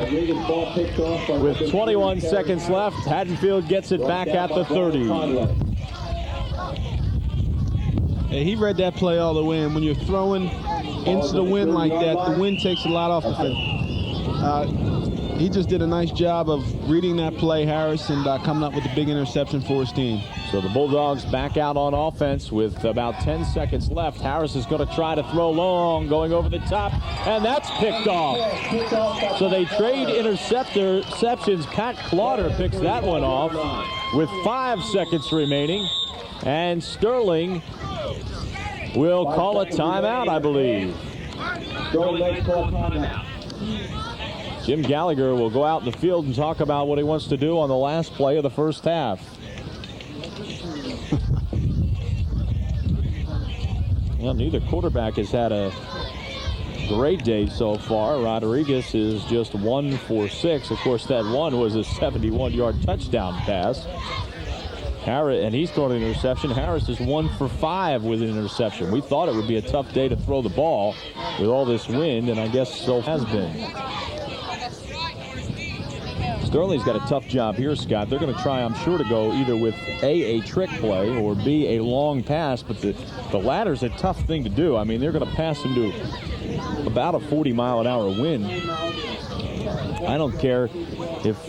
With 21 seconds left, Haddonfield gets it back at the 30. Hey, he read that play all the way, and when you're throwing into the wind like that, the wind takes a lot off the field. He just did a nice job of reading that play, Harris, and coming up with a big interception for his team. So the Bulldogs back out on offense with about 10 seconds left. Harris is going to try to throw long, going over the top, and that's picked off. So they trade interceptions. Pat Clauder picks that one off with 5 seconds remaining. And Sterling will call a timeout, I believe. Jim Gallagher will go out in the field and talk about what he wants to do on the last play of the first half. Well, neither quarterback has had a great day so far. Rodriguez is just 1 for 6. Of course, that one was a 71-yard touchdown pass. Harris, and he's thrown an interception. Harris is 1 for 5 with an interception. We thought it would be a tough day to throw the ball with all this wind, and I guess so has been. Sterling's got a tough job here, Scott. They're going to try, I'm sure, to go either with A, trick play, or B, a long pass, but the latter's a tough thing to do. I mean, they're going to pass into about a 40-mile-an-hour wind. I don't care if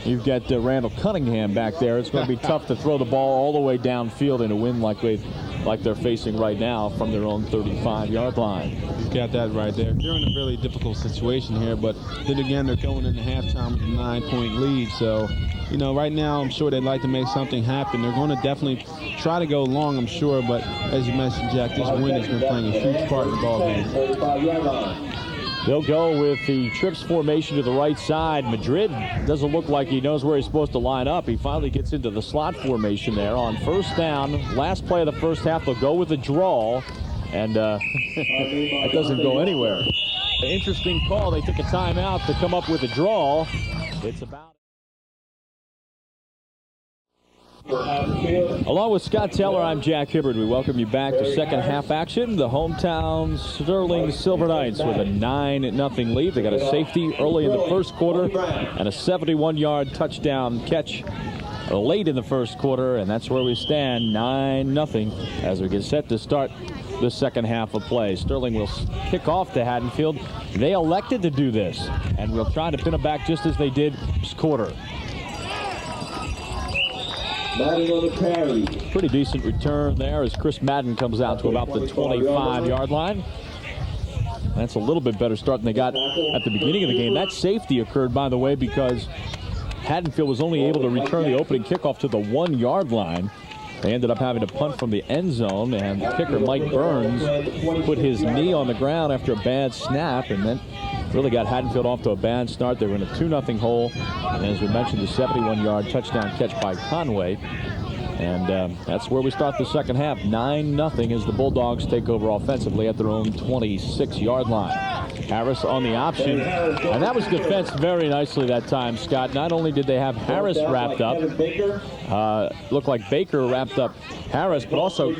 you've got Randall Cunningham back there. It's going to be tough to throw the ball all the way downfield in a wind like they're facing right now from their own 35-yard line. You've got that right there. They're in a really difficult situation here, but then again, they're going into halftime with a 9-point lead. So, you know, right now, I'm sure they'd like to make something happen. They're going to definitely try to go long, I'm sure, but as you mentioned, Jack, this wind has been playing a huge part in the ball game. They'll go with the trips formation to the right side. Madrid doesn't look like he knows where he's supposed to line up. He finally gets into the slot formation there on first down. Last play of the first half, they'll go with a draw, and that doesn't go anywhere. An interesting call. They took a timeout to come up with a draw. It's about... Along with Scott Taylor, I'm Jack Hibbard. We welcome you back to second half action. The hometown Sterling Silver Knights with a 9-0 lead. They got a safety early in the first quarter and a 71-yard touchdown catch late in the first quarter, and that's where we stand, 9-0 as we get set to start the second half of play. Sterling will kick off to Haddonfield. They elected to do this, and we'll try to pin them back just as they did this quarter. Madden on the carry. Pretty decent return there as Chris Madden comes out to about the 25-yard line. That's a little bit better start than they got at the beginning of the game. That safety occurred, by the way, because Haddonfield was only able to return the opening kickoff to the 1-yard line. They ended up having to punt from the end zone, and the kicker, Mike Burns, put his knee on the ground after a bad snap, and then really got Haddonfield off to a bad start. They were in a 2-0 hole, and as we mentioned, the 71-yard touchdown catch by Conway. And that's where we start the second half. 9-0 as the Bulldogs take over offensively at their own 26-yard line. Harris on the option, and that was defensed very nicely that time, Scott. Not only did they have Harris wrapped up, looked like Baker wrapped up Harris, but also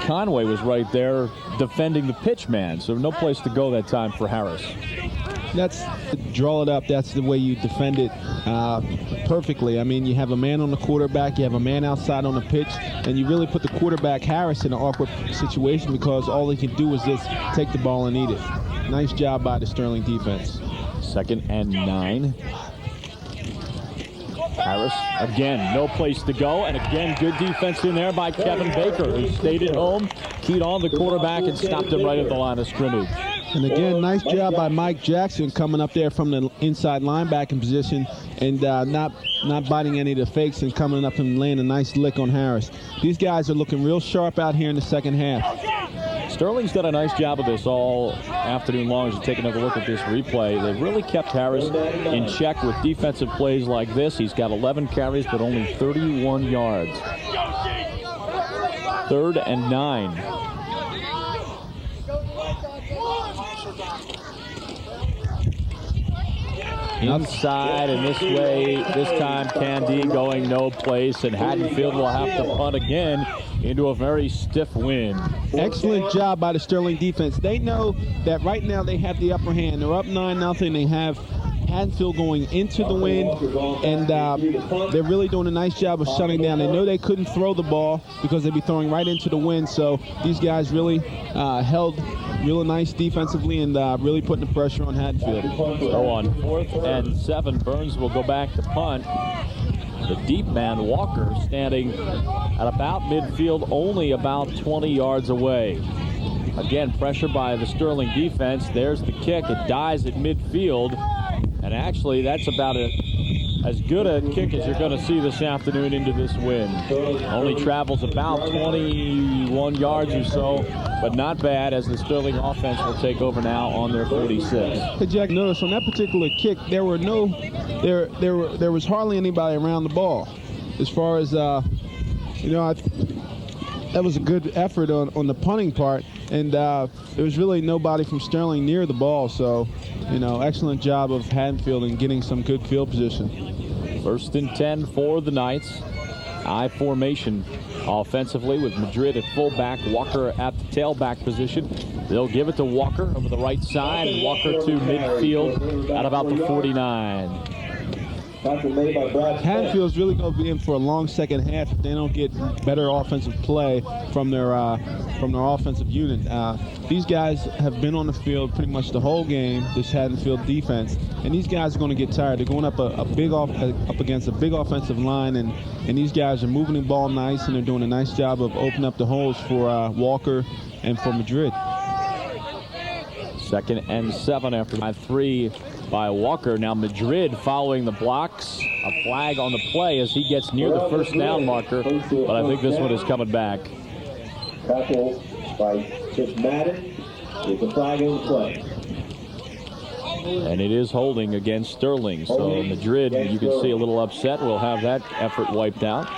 Conway was right there defending the pitch man, so no place to go that time for Harris. That's draw it up. That's the way you defend it perfectly. I mean, you have a man on the quarterback, you have a man outside on the pitch, and you really put the quarterback Harris in an awkward situation because all he can do is just take the ball and eat it. Nice job by the Sterling defense. 2nd and 9. Harris, again, no place to go, and again, good defense in there by Kevin Baker, who stayed at home, keyed on the quarterback, and stopped him right at the line of scrimmage. And again, nice job by Mike Jackson coming up there from the inside linebacking position and not biting any of the fakes and coming up and laying a nice lick on Harris. These guys are looking real sharp out here in the second half. Sterling's done a nice job of this all afternoon long. As you take another look at this replay, they've really kept Harris in check with defensive plays like this. He's got 11 carries, but only 31 yards. 3rd and 9. Inside, and this way, this time Candy going no place, and Haddonfield will have to punt again into a very stiff wind. Excellent job by the Sterling defense. They know that right now they have the upper hand. They're up 9-0. They have Haddonfield going into the wind, and they're really doing a nice job of shutting down. They know they couldn't throw the ball because they'd be throwing right into the wind, so these guys really held real nice defensively and really putting the pressure on Haddonfield. So on 4th and 7, Burns will go back to punt. The deep man, Walker, standing at about midfield, only about 20 yards away. Again, pressure by the Sterling defense. There's the kick. It dies at midfield. And actually, that's about as good a kick as you're going to see this afternoon into this wind. Only travels about 21 yards or so, but not bad, as the Sterling offense will take over now on their 46. Hey, Jack, notice on that particular kick, there was hardly anybody around the ball. As far as that was a good effort on the punting part, and there was really nobody from Sterling near the ball. So, excellent job of Haddonfield in getting some good field position. 1st and 10 for the Knights. I formation offensively with Madrid at fullback, Walker at the tailback position. They'll give it to Walker over the right side, and Walker to midfield at about the 49. Haddonfield's really going to be in for a long second half if they don't get better offensive play from their offensive unit. These guys have been on the field pretty much the whole game, this Haddonfield defense, and these guys are going to get tired. They're going up against a big offensive line, and these guys are moving the ball nice, and they're doing a nice job of opening up the holes for Walker and for Madrid. 2nd and 7 after 5-3 by Walker. Now Madrid following the blocks. A flag on the play as he gets near the 1st down marker, but I think this one is coming back. Tackle by Chip Madden with the flag on the play. And it is holding against Sterling. So Madrid, you can see a little upset. We'll have that effort wiped out.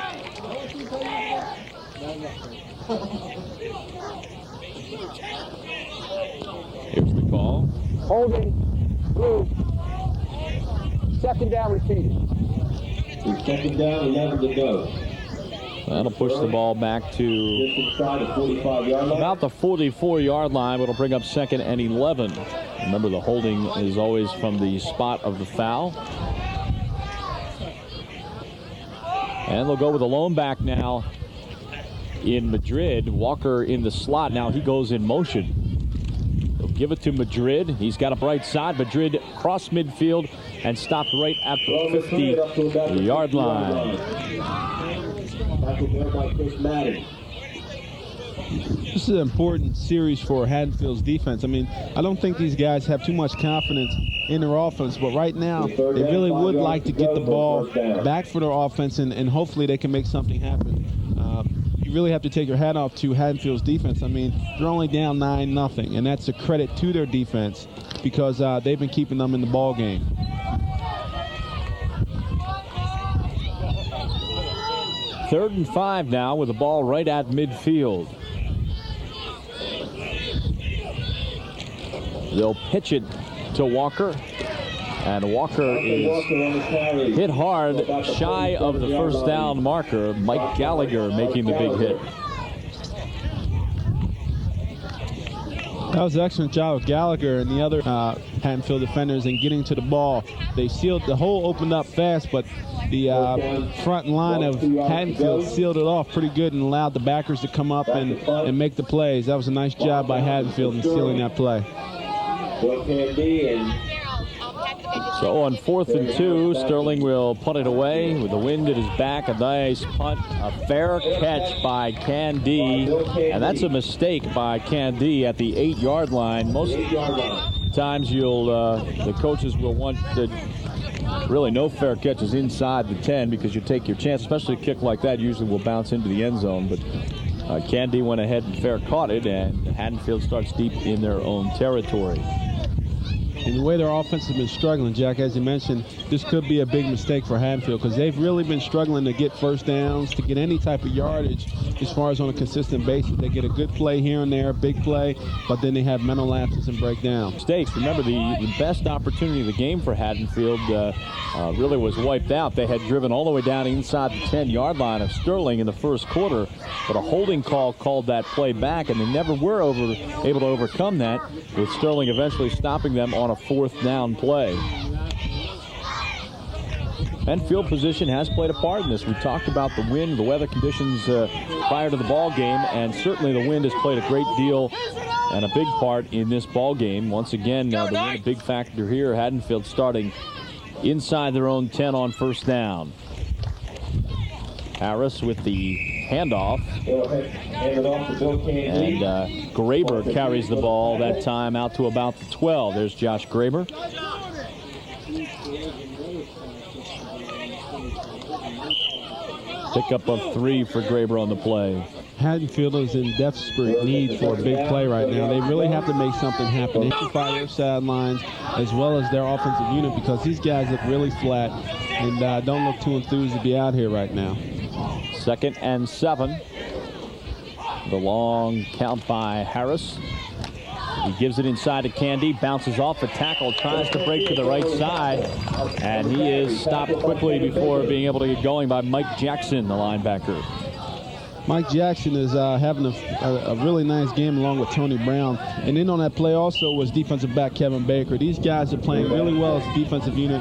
Here's the call. Holding. Blue. 2nd down repeated. 2nd down, 11 to go. That'll push the ball back to inside the 45-yard line. About the 44-yard line. It'll bring up 2nd and 11. Remember, the holding is always from the spot of the foul. And they'll go with a lone back now in Madrid. Walker in the slot. Now he goes in motion. They'll give it to Madrid. He's got a bright side. Madrid cross midfield and stopped right at the 50-yard line. This is an important series for Haddonfield's defense. I mean, I don't think these guys have too much confidence in their offense, but right now they really would like to get the ball back for their offense, and hopefully they can make something happen. You really have to take your hat off to Haddonfield's defense. I mean, they're only down 9-0, and that's a credit to their defense because they've been keeping them in the ball game. Third and 5 now with the ball right at midfield. They'll pitch it to Walker. And Walker is hit hard, shy of the 1st down marker. Mike Gallagher making the big hit. That was an excellent job of Gallagher and the other Haddonfield defenders in getting to the ball. They sealed the hole, opened up fast, but the front line of Haddonfield sealed it off pretty good and allowed the backers to come up and make the plays. That was a nice job by Haddonfield in sealing that play. So on 4th and 2, Sterling will punt it away with the wind at his back. A nice punt, a fair catch by Candy, and that's a mistake by Candy at the 8-yard line. Most times the coaches will want really no fair catches inside the 10 because you take your chance, especially a kick like that usually will bounce into the end zone. But Candy went ahead and fair caught it, and Haddonfield starts deep in their own territory. And the way their offense has been struggling, Jack, as you mentioned, this could be a big mistake for Haddonfield because they've really been struggling to get 1st downs, to get any type of yardage as far as on a consistent basis. They get a good play here and there, a big play, but then they have mental lapses and break down. Mistakes. Remember, the best opportunity of the game for Haddonfield really was wiped out. They had driven all the way down inside the 10-yard line of Sterling in the 1st quarter, but a holding call called that play back, and they never were able to overcome that, with Sterling eventually stopping them on a 4th down play. And field position has played a part in this. We talked about the wind, the weather conditions prior to the ball game, and certainly the wind has played a great deal and a big part in this ball game. Once again, the wind a big factor here. Haddonfield starting inside their own 10 on 1st down. Harris with the handoff. And Graber carries the ball that time out to about the 12. There's Josh Graber. Pickup of 3 for Graber on the play. Haddonfield is in desperate need for a big play right now. They really have to make something happen. Amplify their sidelines as well as their offensive unit, because these guys look really flat and don't look too enthused to be out here right now. 2nd and 7. The long count by Harris. He gives it inside to Candy, bounces off the tackle, tries to break to the right side, and he is stopped quickly before being able to get going by Mike Jackson, the linebacker. Mike Jackson is having a really nice game along with Tony Brown. And in on that play also was defensive back Kevin Baker. These guys are playing really well as a defensive unit.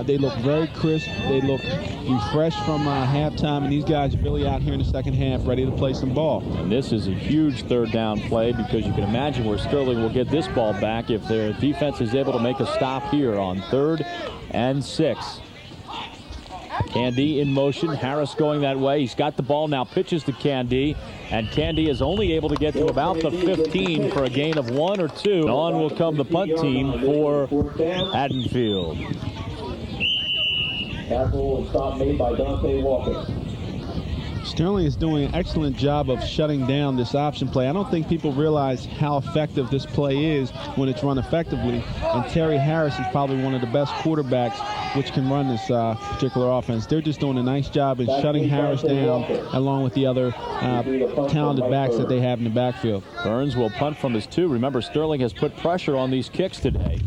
They look very crisp. They look refreshed from halftime, and these guys are really out here in the second half ready to play some ball. And this is a huge third down play, because you can imagine where Sterling will get this ball back if their defense is able to make a stop here on 3rd and 6. Candy in motion. Harris going that way. He's got the ball now, pitches to Candy, and Candy is only able to get to about the 15 for a gain of 1 or 2. On will come the punt team for Haddonfield. Tackle and stop made by Dante Walker. Sterling is doing an excellent job of shutting down this option play. I don't think people realize how effective this play is when it's run effectively. And Terry Harris is probably one of the best quarterbacks which can run this particular offense. They're just doing a nice job in shutting Harris down along with the other talented backs that they have in the backfield. Burns will punt from his 2. Remember, Sterling has put pressure on these kicks today.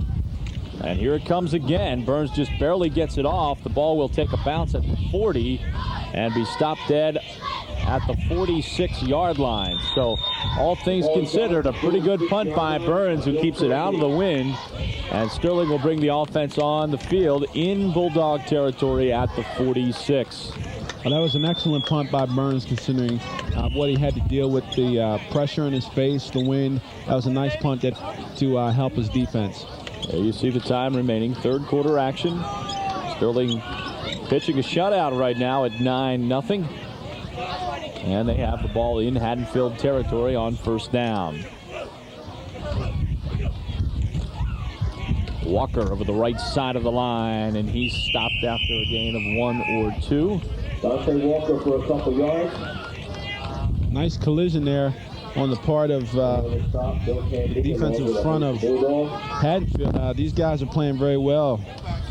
And here it comes again. Burns just barely gets it off. The ball will take a bounce at the 40 and be stopped dead at the 46-yard line. So all things considered, a pretty good punt by Burns, who keeps it out of the wind. And Sterling will bring the offense on the field in Bulldog territory at the 46. Well, that was an excellent punt by Burns, considering what he had to deal with, the pressure in his face, the wind. That was a nice punt to help his defense. There you see the time remaining. 3rd quarter action. Sterling pitching a shutout right now at 9-0. And they have the ball in Haddonfield territory on 1st down. Walker over the right side of the line, and he's stopped after a gain of 1 or 2. Dante Walker for a couple yards. Nice collision there on the part of the defensive front of Haddonfield. These guys are playing very well.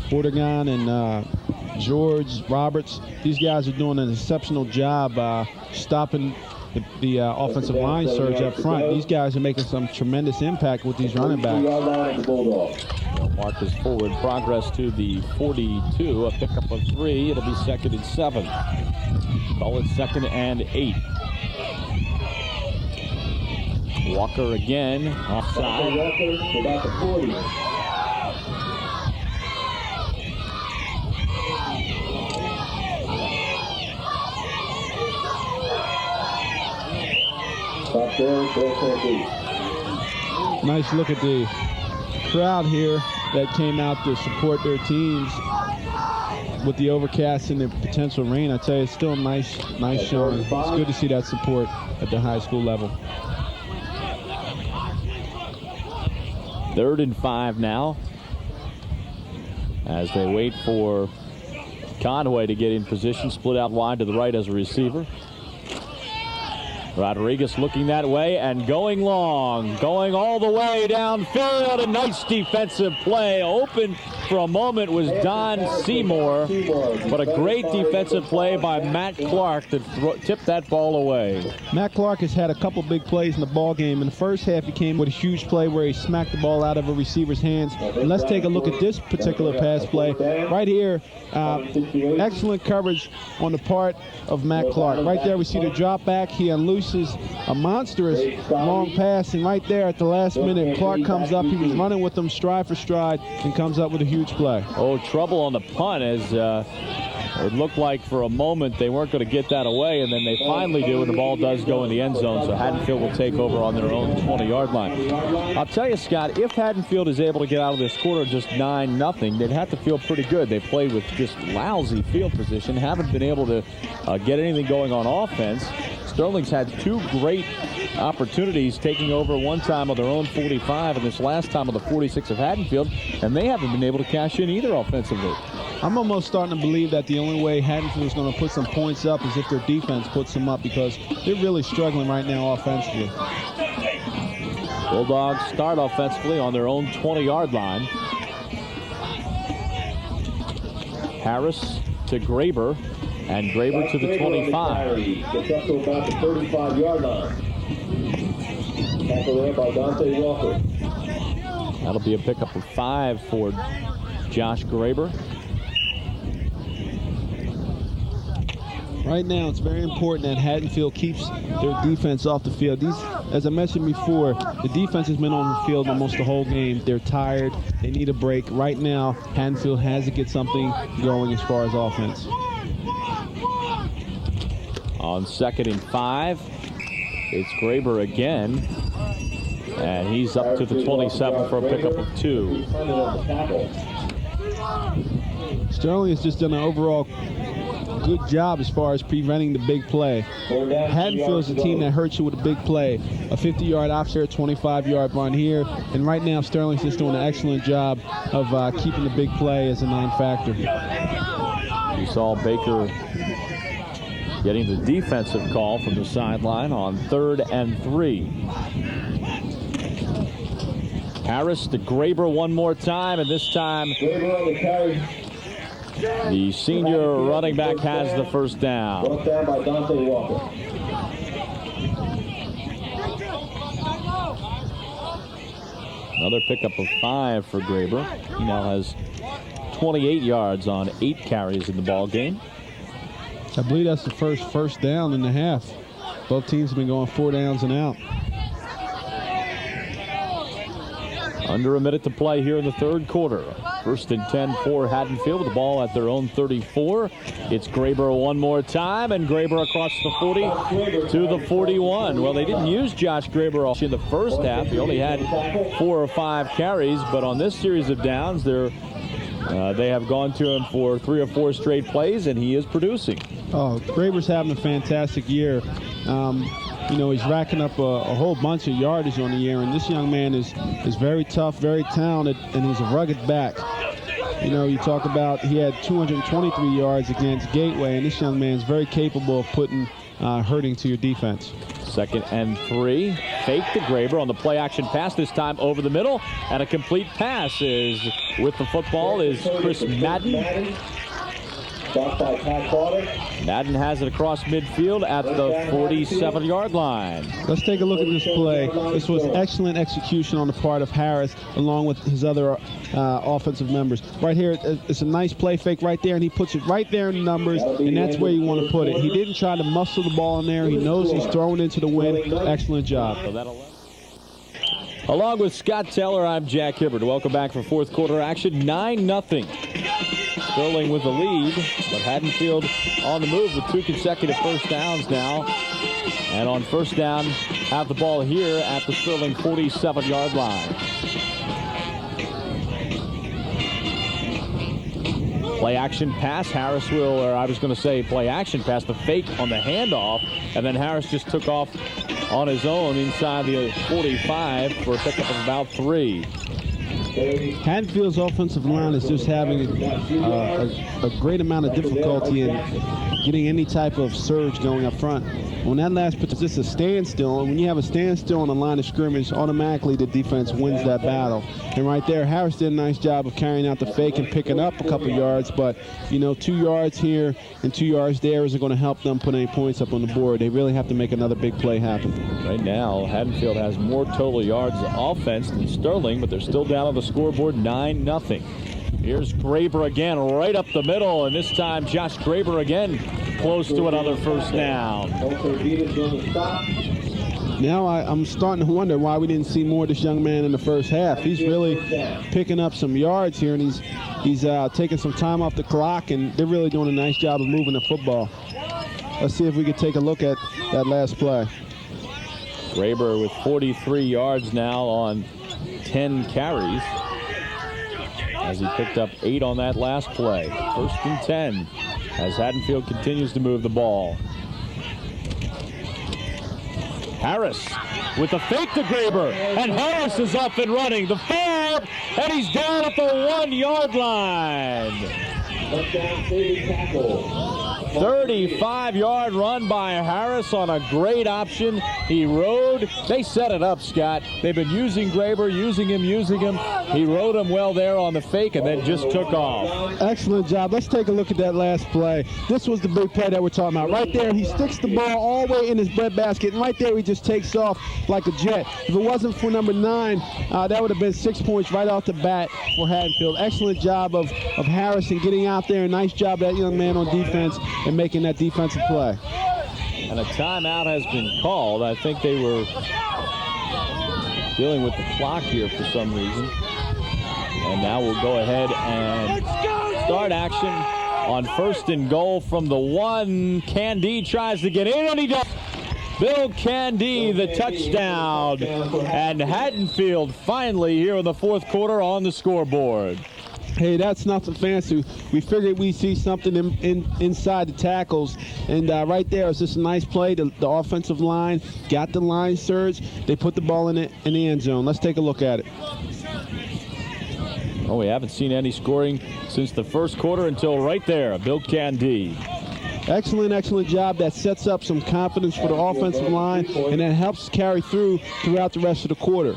Portagon and George Roberts, these guys are doing an exceptional job stopping the offensive line surge up front. These guys are making some tremendous impact with these running backs. Marcus forward progress to the 42, a pickup of 3. It'll be 2nd and 7. Call it 2nd and 8. Walker again, offside. Walker about the 40. Stop there, nice look at the crowd here that came out to support their teams with the overcast and the potential rain. I tell you, it's still a nice showing. It's good to see that support at the high school level. 3rd and 5 now, as they wait for Conway to get in position, split out wide to the right as a receiver. Rodriguez looking that way and going long, going all the way downfield. A nice defensive play. Open for a moment was Don Seymour, but a great defensive play by Matt Clark to tip that ball away. Matt Clark has had a couple big plays in the ball game. In the first half, he came with a huge play where he smacked the ball out of a receiver's hands. And let's take a look at this particular pass play right here. Excellent coverage on the part of Matt Clark. Right there, we see the drop back. He unloosed unleashes a monstrous long pass, and right there at the last minute, Clark comes up. He was running with them stride for stride and comes up with a huge play. Oh, trouble on the punt as it looked like for a moment they weren't going to get that away, and then they finally do, and the ball does go in the end zone, so Haddonfield will take over on their own 20-yard line. I'll tell you, Scott, if Haddonfield is able to get out of this quarter just 9-0, they'd have to feel pretty good. They played with just lousy field position, haven't been able to get anything going on offense. Sterling's had two great opportunities, taking over one time on their own 45 and this last time on the 46 of Haddonfield, and they haven't been able to cash in either offensively. I'm almost starting to believe that the only way Haddonfield is going to put some points up is if their defense puts them up, because they're really struggling right now offensively. Bulldogs start offensively on their own 20-yard line. Harris to Graber, and Graber to the 25. Gets up to about the 35-yard line. Tackle there by Dante Walker. That'll be a pickup of 5 for Josh Graber. Right now, it's very important that Haddonfield keeps their defense off the field. As I mentioned before, the defense has been on the field almost the whole game. They're tired. They need a break. Right now, Haddonfield has to get something going as far as offense. On 2nd and 5, it's Graber again, and he's up to the 27 for a pickup of 2. Sterling has just done an overall good job as far as preventing the big play. Haddonfield is a team that hurts you with a big play. A 50-yard offset, 25-yard run here, and right now Sterling's just doing an excellent job of keeping the big play as a non-factor. You saw Baker getting the defensive call from the sideline on 3rd and 3. Harris to Graber one more time, and this time the senior running back has the first down. Brought down by Dante Walker. Another pickup of 5 for Graber. He now has 28 yards on 8 carries in the ball game. I believe that's the first down in the half. Both teams have been going 4 downs and out. Under a minute to play here in the 3rd quarter. 1st and 10 for Haddonfield with the ball at their own 34. It's Graber one more time, and Graber across the 40 to the 41. Well, they didn't use Josh Graber in the first half. He only had 4 or 5 carries, but on this series of downs, they have gone to him for 3 or 4 straight plays, and he is producing. Oh, Graber's having a fantastic year. You know, he's racking up a whole bunch of yardage on the year, and this young man is very tough, very talented, and he's a rugged back. You know, you talk about he had 223 yards against Gateway, and this young man is very capable of putting hurting to your defense. 2nd and 3. Fake to Graber on the play action pass, this time over the middle, and a complete pass is with the football is Chris Madden. Madden has it across midfield at the 47-yard line. Let's take a look at this play. This was excellent execution on the part of Harris along with his other offensive members. Right here, it's a nice play fake right there, and he puts it right there in the numbers, and that's where you want to put it. He didn't try to muscle the ball in there. He knows he's throwing into the wind. Excellent job. Along with Scott Taylor, I'm Jack Hibbert. Welcome back for 4th quarter action. 9-0. Sterling with the lead, but Haddonfield on the move with 2 consecutive first downs now. And on first down, have the ball here at the Sterling 47-yard line. Play action pass. Harris will, or I was going to say play action pass, the fake on the handoff, and then Harris just took off on his own inside the 45 for a pickup of about 3. Haddonfield's offensive line is just having a great amount of difficulty in getting any type of surge going up front. On that last pitch, it's just a standstill, and when you have a standstill on the line of scrimmage, automatically the defense wins that battle. And right there, Harris did a nice job of carrying out the fake and picking up a couple yards, but, you know, 2 yards here and 2 yards there isn't going to help them put any points up on the board. They really have to make another big play happen. Right now, Haddonfield has more total yards offense than Sterling, but they're still down on the scoreboard 9-0. Here's Graber again, right up the middle, and this time Josh Graber again close to another first down. Now I'm starting to wonder why we didn't see more of this young man in the first half. He's really picking up some yards here, and he's taking some time off the clock, and they're really doing a nice job of moving the football. Let's see if we could take a look at that last play. Graber with 43 yards now on 10 carries as he picked up 8 on that last play. 1st and 10 as Haddonfield continues to move the ball. Harris with a fake to Graber, and Harris is up and running. The 4, and he's down at the 1-yard line. 35-yard run by Harris on a great option. He rode. They set it up, Scott. They've been using Graber, using him. He rode him well there on the fake and then just took off. Excellent job. Let's take a look at that last play. This was the big play that we're talking about. Right there, he sticks the ball all the way in his breadbasket, and right there he just takes off like a jet. If it wasn't for number 9, that would have been 6 points right off the bat for Haddonfield. Excellent job of Harrison getting out there. Nice job that young man on defense and making that defensive play. And a timeout has been called. I think they were dealing with the clock here for some reason. And now we'll go ahead and start action on 1st and goal from the 1. Candy tries to get in, and he does. Bill Candy, the touchdown. And Haddonfield finally here in the 4th quarter on the scoreboard. Hey, that's nothing fancy. We figured we'd see something inside the tackles, and right there is just a nice play. The offensive line got the line surge. They put the ball in the end zone. Let's take a look at it. Well, we haven't seen any scoring since the 1st quarter until right there. Bill Candy. Excellent job. That sets up some confidence for the offensive line, and that helps carry throughout the rest of the quarter.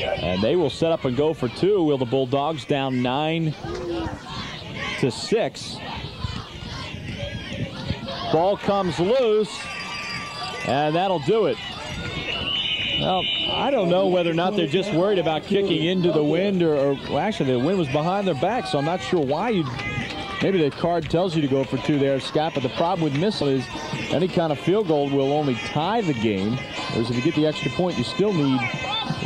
And they will set up and go for 2. Will the Bulldogs down 9-6. Ball comes loose, and that'll do it. Well, I don't know whether or not they're just worried about kicking into the wind, or well, actually the wind was behind their back, so I'm not sure why maybe the card tells you to go for 2 there, Scott, but the problem with missile is any kind of field goal will only tie the game, whereas if you get the extra point, you still need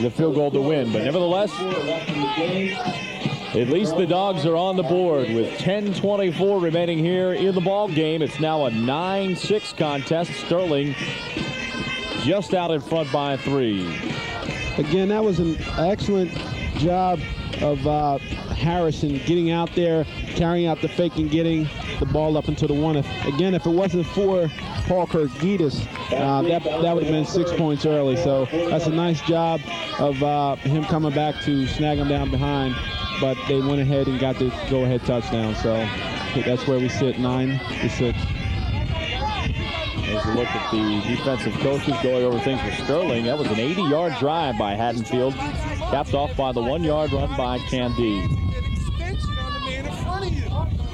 the field goal to win. But nevertheless, at least the Dogs are on the board with 10:24 remaining here in the ball game. It's now a 9-6 contest. Sterling just out in front by 3. Again, that was an excellent job of Harrison getting out there, carrying out the fake and getting the ball up into the 1. If it wasn't for Paul Kirkgitis, that would have been 6 points early. So that's a nice job of him coming back to snag him down behind, but they went ahead and got the go-ahead touchdown. So that's where we sit, 9-6. As we look at the defensive coaches going over things with Sterling, that was an 80-yard drive by Haddonfield, capped off by the 1-yard run by Candy. Get extension on the man in front of you.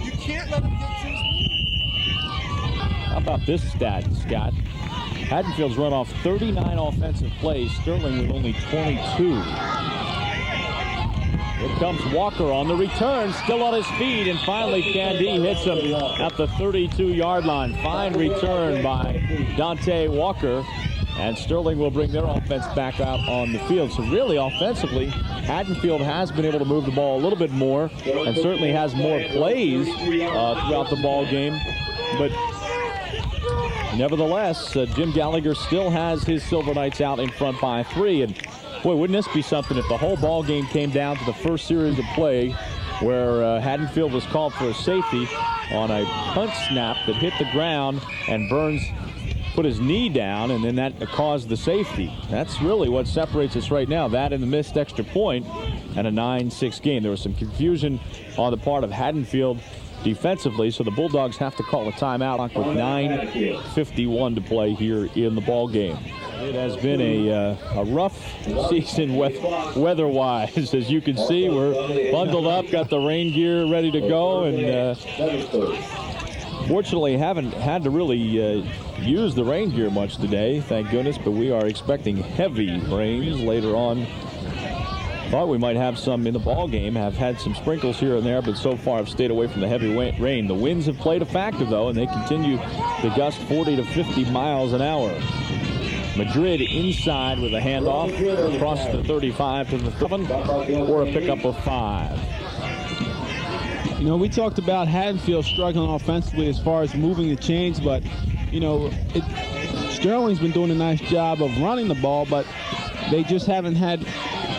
You can't let him get to his knee. How about this stat, Scott? Haddonfield's run off 39 offensive plays, Sterling with only 22. Here comes Walker on the return, still on his feet, and finally Candy hits him at the 32-yard line. Fine return by Dante Walker, and Sterling will bring their offense back out on the field. So really, offensively, Haddonfield has been able to move the ball a little bit more, and certainly has more plays throughout the ball game. But nevertheless, Jim Gallagher still has his Silver Knights out in front by 3. And boy, wouldn't this be something if the whole ball game came down to the first series of play where Haddonfield was called for a safety on a punt snap that hit the ground and Burns put his knee down, and then that caused the safety. That's really what separates us right now, that and the missed extra point, and a 9-6 game. There was some confusion on the part of Haddonfield defensively, so the Bulldogs have to call a timeout with 9:51 to play here in the ball game. It has been a rough season weather-wise. As you can see, we're bundled up, got the rain gear ready to go, and fortunately haven't had to really use the rain gear much today, thank goodness, but we are expecting heavy rains later on Thought we might have some in the ball game, have had some sprinkles here and there, but so far have stayed away from the heavy rain. The winds have played a factor, though, and they continue to gust 40 to 50 miles an hour. Madrid inside with a handoff across the 35 to the 7 or a pickup of 5. You know, we talked about Haddonfield struggling offensively as far as moving the chains, but, you know, Sterling's been doing a nice job of running the ball, but they just haven't had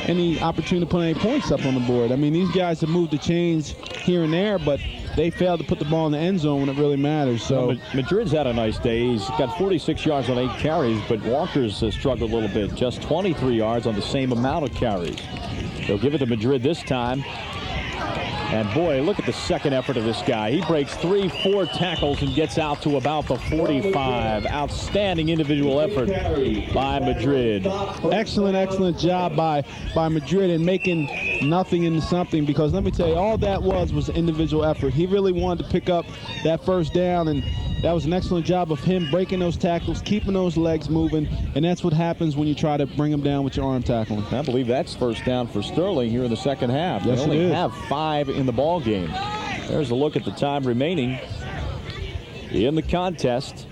any opportunity to put any points up on the board. I mean, these guys have moved the chains here and there, but they failed to put the ball in the end zone when it really matters. So well, Madrid's had a nice day. He's got 46 yards on 8 carries, but Walker's struggled a little bit. Just 23 yards on the same amount of carries. They'll give it to Madrid this time. And boy, look at the second effort of this guy. He breaks 3-4 tackles and gets out to about the 45. Outstanding individual effort by Madrid. Excellent job by Madrid in making nothing into something, because let me tell you, all that was individual effort. He really wanted to pick up that first down, and that was an excellent job of him breaking those tackles, keeping those legs moving, and that's what happens when you try to bring them down with your arm tackling. I believe that's first down for Sterling here in the second half. Yes, they only have 5 in the ball game. There's a look at the time remaining in the contest.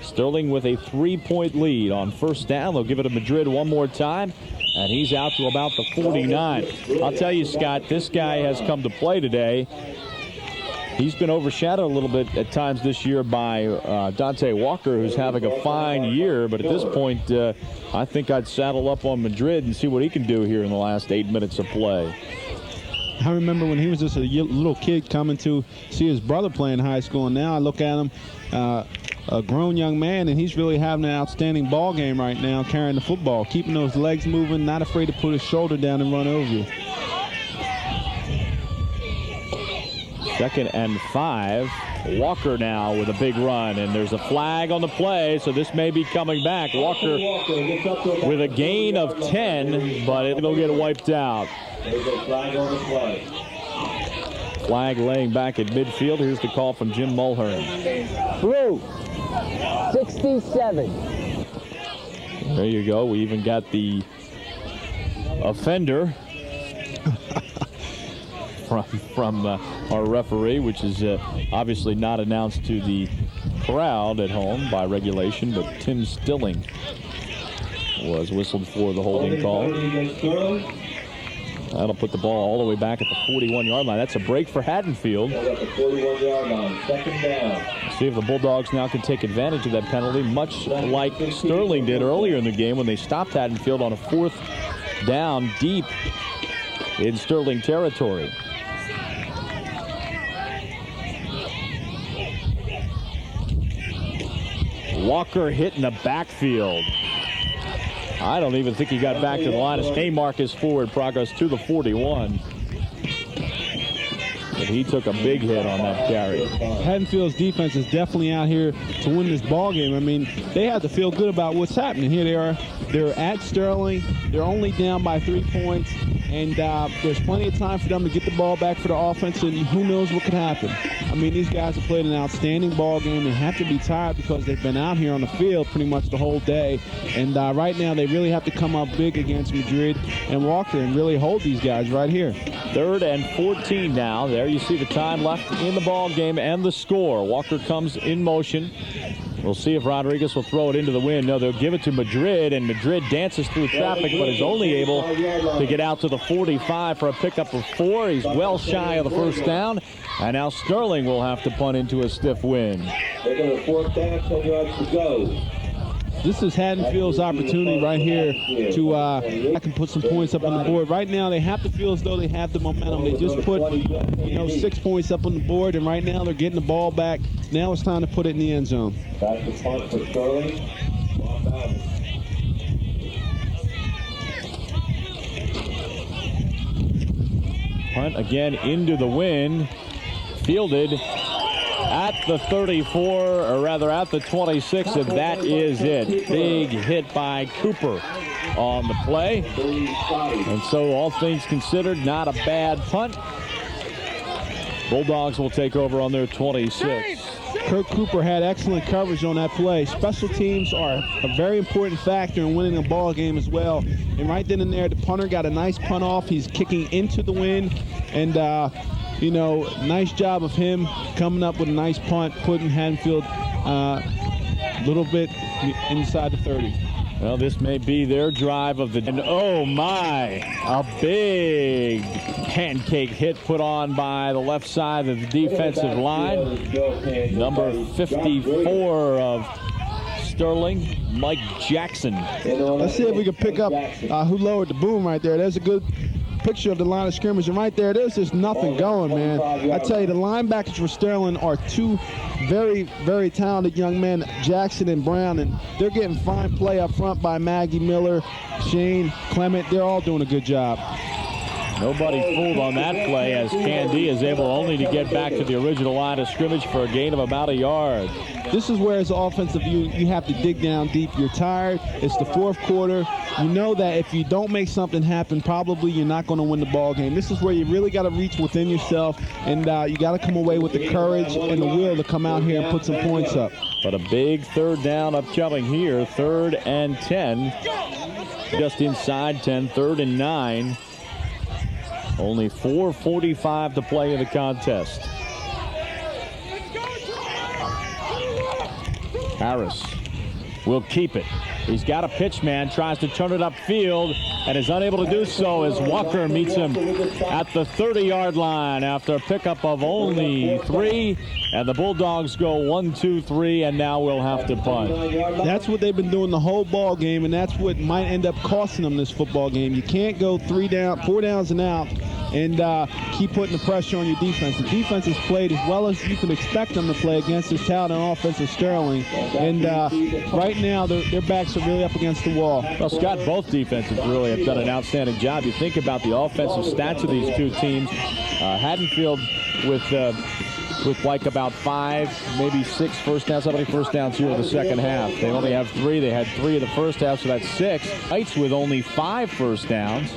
Sterling with a 3-point lead on first down. They'll give it to Madrid one more time, and he's out to about the 49. I'll tell you, Scott, this guy has come to play today. He's been overshadowed a little bit at times this year by Dante Walker, who's having a fine year. But at this point, I think I'd saddle up on Madrid and see what he can do here in the last 8 minutes of play. I remember when he was just a little kid coming to see his brother play in high school, and now I look at him, a grown young man, and he's really having an outstanding ball game right now, carrying the football, keeping those legs moving, not afraid to put his shoulder down and run over you. 2nd and 5. Walker now with a big run, and there's a flag on the play, so this may be coming back. Walker with a gain of 10, but it'll get wiped out. There's a flag on the play. Flag laying back at midfield. Here's the call from Jim Mulhern. Blue, 67. There you go. We even got the offender from our referee, which is obviously not announced to the crowd at home by regulation, but Tim Stilling was whistled for the holding call. That'll put the ball all the way back at the 41-yard line. That's a break for Haddonfield. At the 41-yard line, 2nd down. See if the Bulldogs now can take advantage of that penalty, much like Sterling did earlier in the game when they stopped Haddonfield on a 4th down deep in Sterling territory. Walker hit in the backfield. I don't even think he got back to the line of Marcus forward progress to the 41. But he took a big hit on that carry. Haddonfield's defense is definitely out here to win this ball game. I mean, they have to feel good about what's happening. Here they are. They're at Sterling. They're only down by 3 points. And there's plenty of time for them to get the ball back for the offense, and who knows what could happen. I mean, these guys have played an outstanding ball game. They have to be tired because they've been out here on the field pretty much the whole day. And right now they really have to come up big against Madrid and Walker and really hold these guys right here. 3rd and 14 now. There you see the time left in the ball game and the score. Walker comes in motion. We'll see if Rodriguez will throw it into the wind. No, they'll give it to Madrid, and Madrid dances through traffic, but is only able to get out to the 45 for a pickup of 4. He's well shy of the first down, and now Sterling will have to punt into a stiff win. They're going to 4th down, 10 yards to go. This is Haddonfield's opportunity right here to I can put some points up on the board. Right now they have to feel as though they have the momentum. They just put 6 points up on the board, and right now they're getting the ball back. Now it's time to put it in the end zone. Back to punt for Sterling. Punt again into the wind. Fielded at the 34, or rather at the 26, and that is it. Big hit by Cooper on the play. And so all things considered, not a bad punt. Bulldogs will take over on their 26. Kirk Cooper had excellent coverage on that play. Special teams are a very important factor in winning a ball game as well. And right then and there, the punter got a nice punt off. He's kicking into the wind. And, you know, nice job of him coming up with a nice punt, putting Haddonfield a little bit inside the 30. Well, this may be their drive of the... And oh, my! A big pancake hit put on by the left side of the defensive line. Number 54 of Sterling, Mike Jackson. Let's see if we can pick up who lowered the boom right there. There's a good picture of the line of scrimmage, and right there, there's just nothing going, man. I tell you, the linebackers for Sterling are two very, very talented young men, Jackson and Brown, and they're getting fine play up front by Maggie Miller, Shane, Clement. They're all doing a good job. Nobody fooled on that play as Candy is able only to get back to the original line of scrimmage for a gain of about a yard. This is where, as an offensive, you have to dig down deep. You're tired. It's the fourth quarter. You know that if you don't make something happen, probably you're not going to win the ball game. This is where you really got to reach within yourself, and you got to come away with the courage and the will to come out here and put some points up. But a big third down upcoming here, 3rd and 10. Just inside 10, 3rd and 9. Only 4:45 to play in the contest. Harris will keep it. He's got a pitch man, tries to turn it upfield, and is unable to do so as Walker meets him at the 30-yard line after a pickup of only 3. And the Bulldogs go 1, 2, 3, and now we'll have to punt. That's what they've been doing the whole ball game, and that's what might end up costing them this football game. You can't go 4 downs and out and keep putting the pressure on your defense. The defense has played as well as you can expect them to play against this talented offense of Sterling. And right now, their backs are really up against the wall. Well, Scott, both defenses really have done an outstanding job. You think about the offensive stats of these two teams. Haddonfield with like about 5, maybe 6 first downs. How many first downs here in the second half? They only have 3. They had 3 in the first half, so that's 6. Knights with only 5 first downs.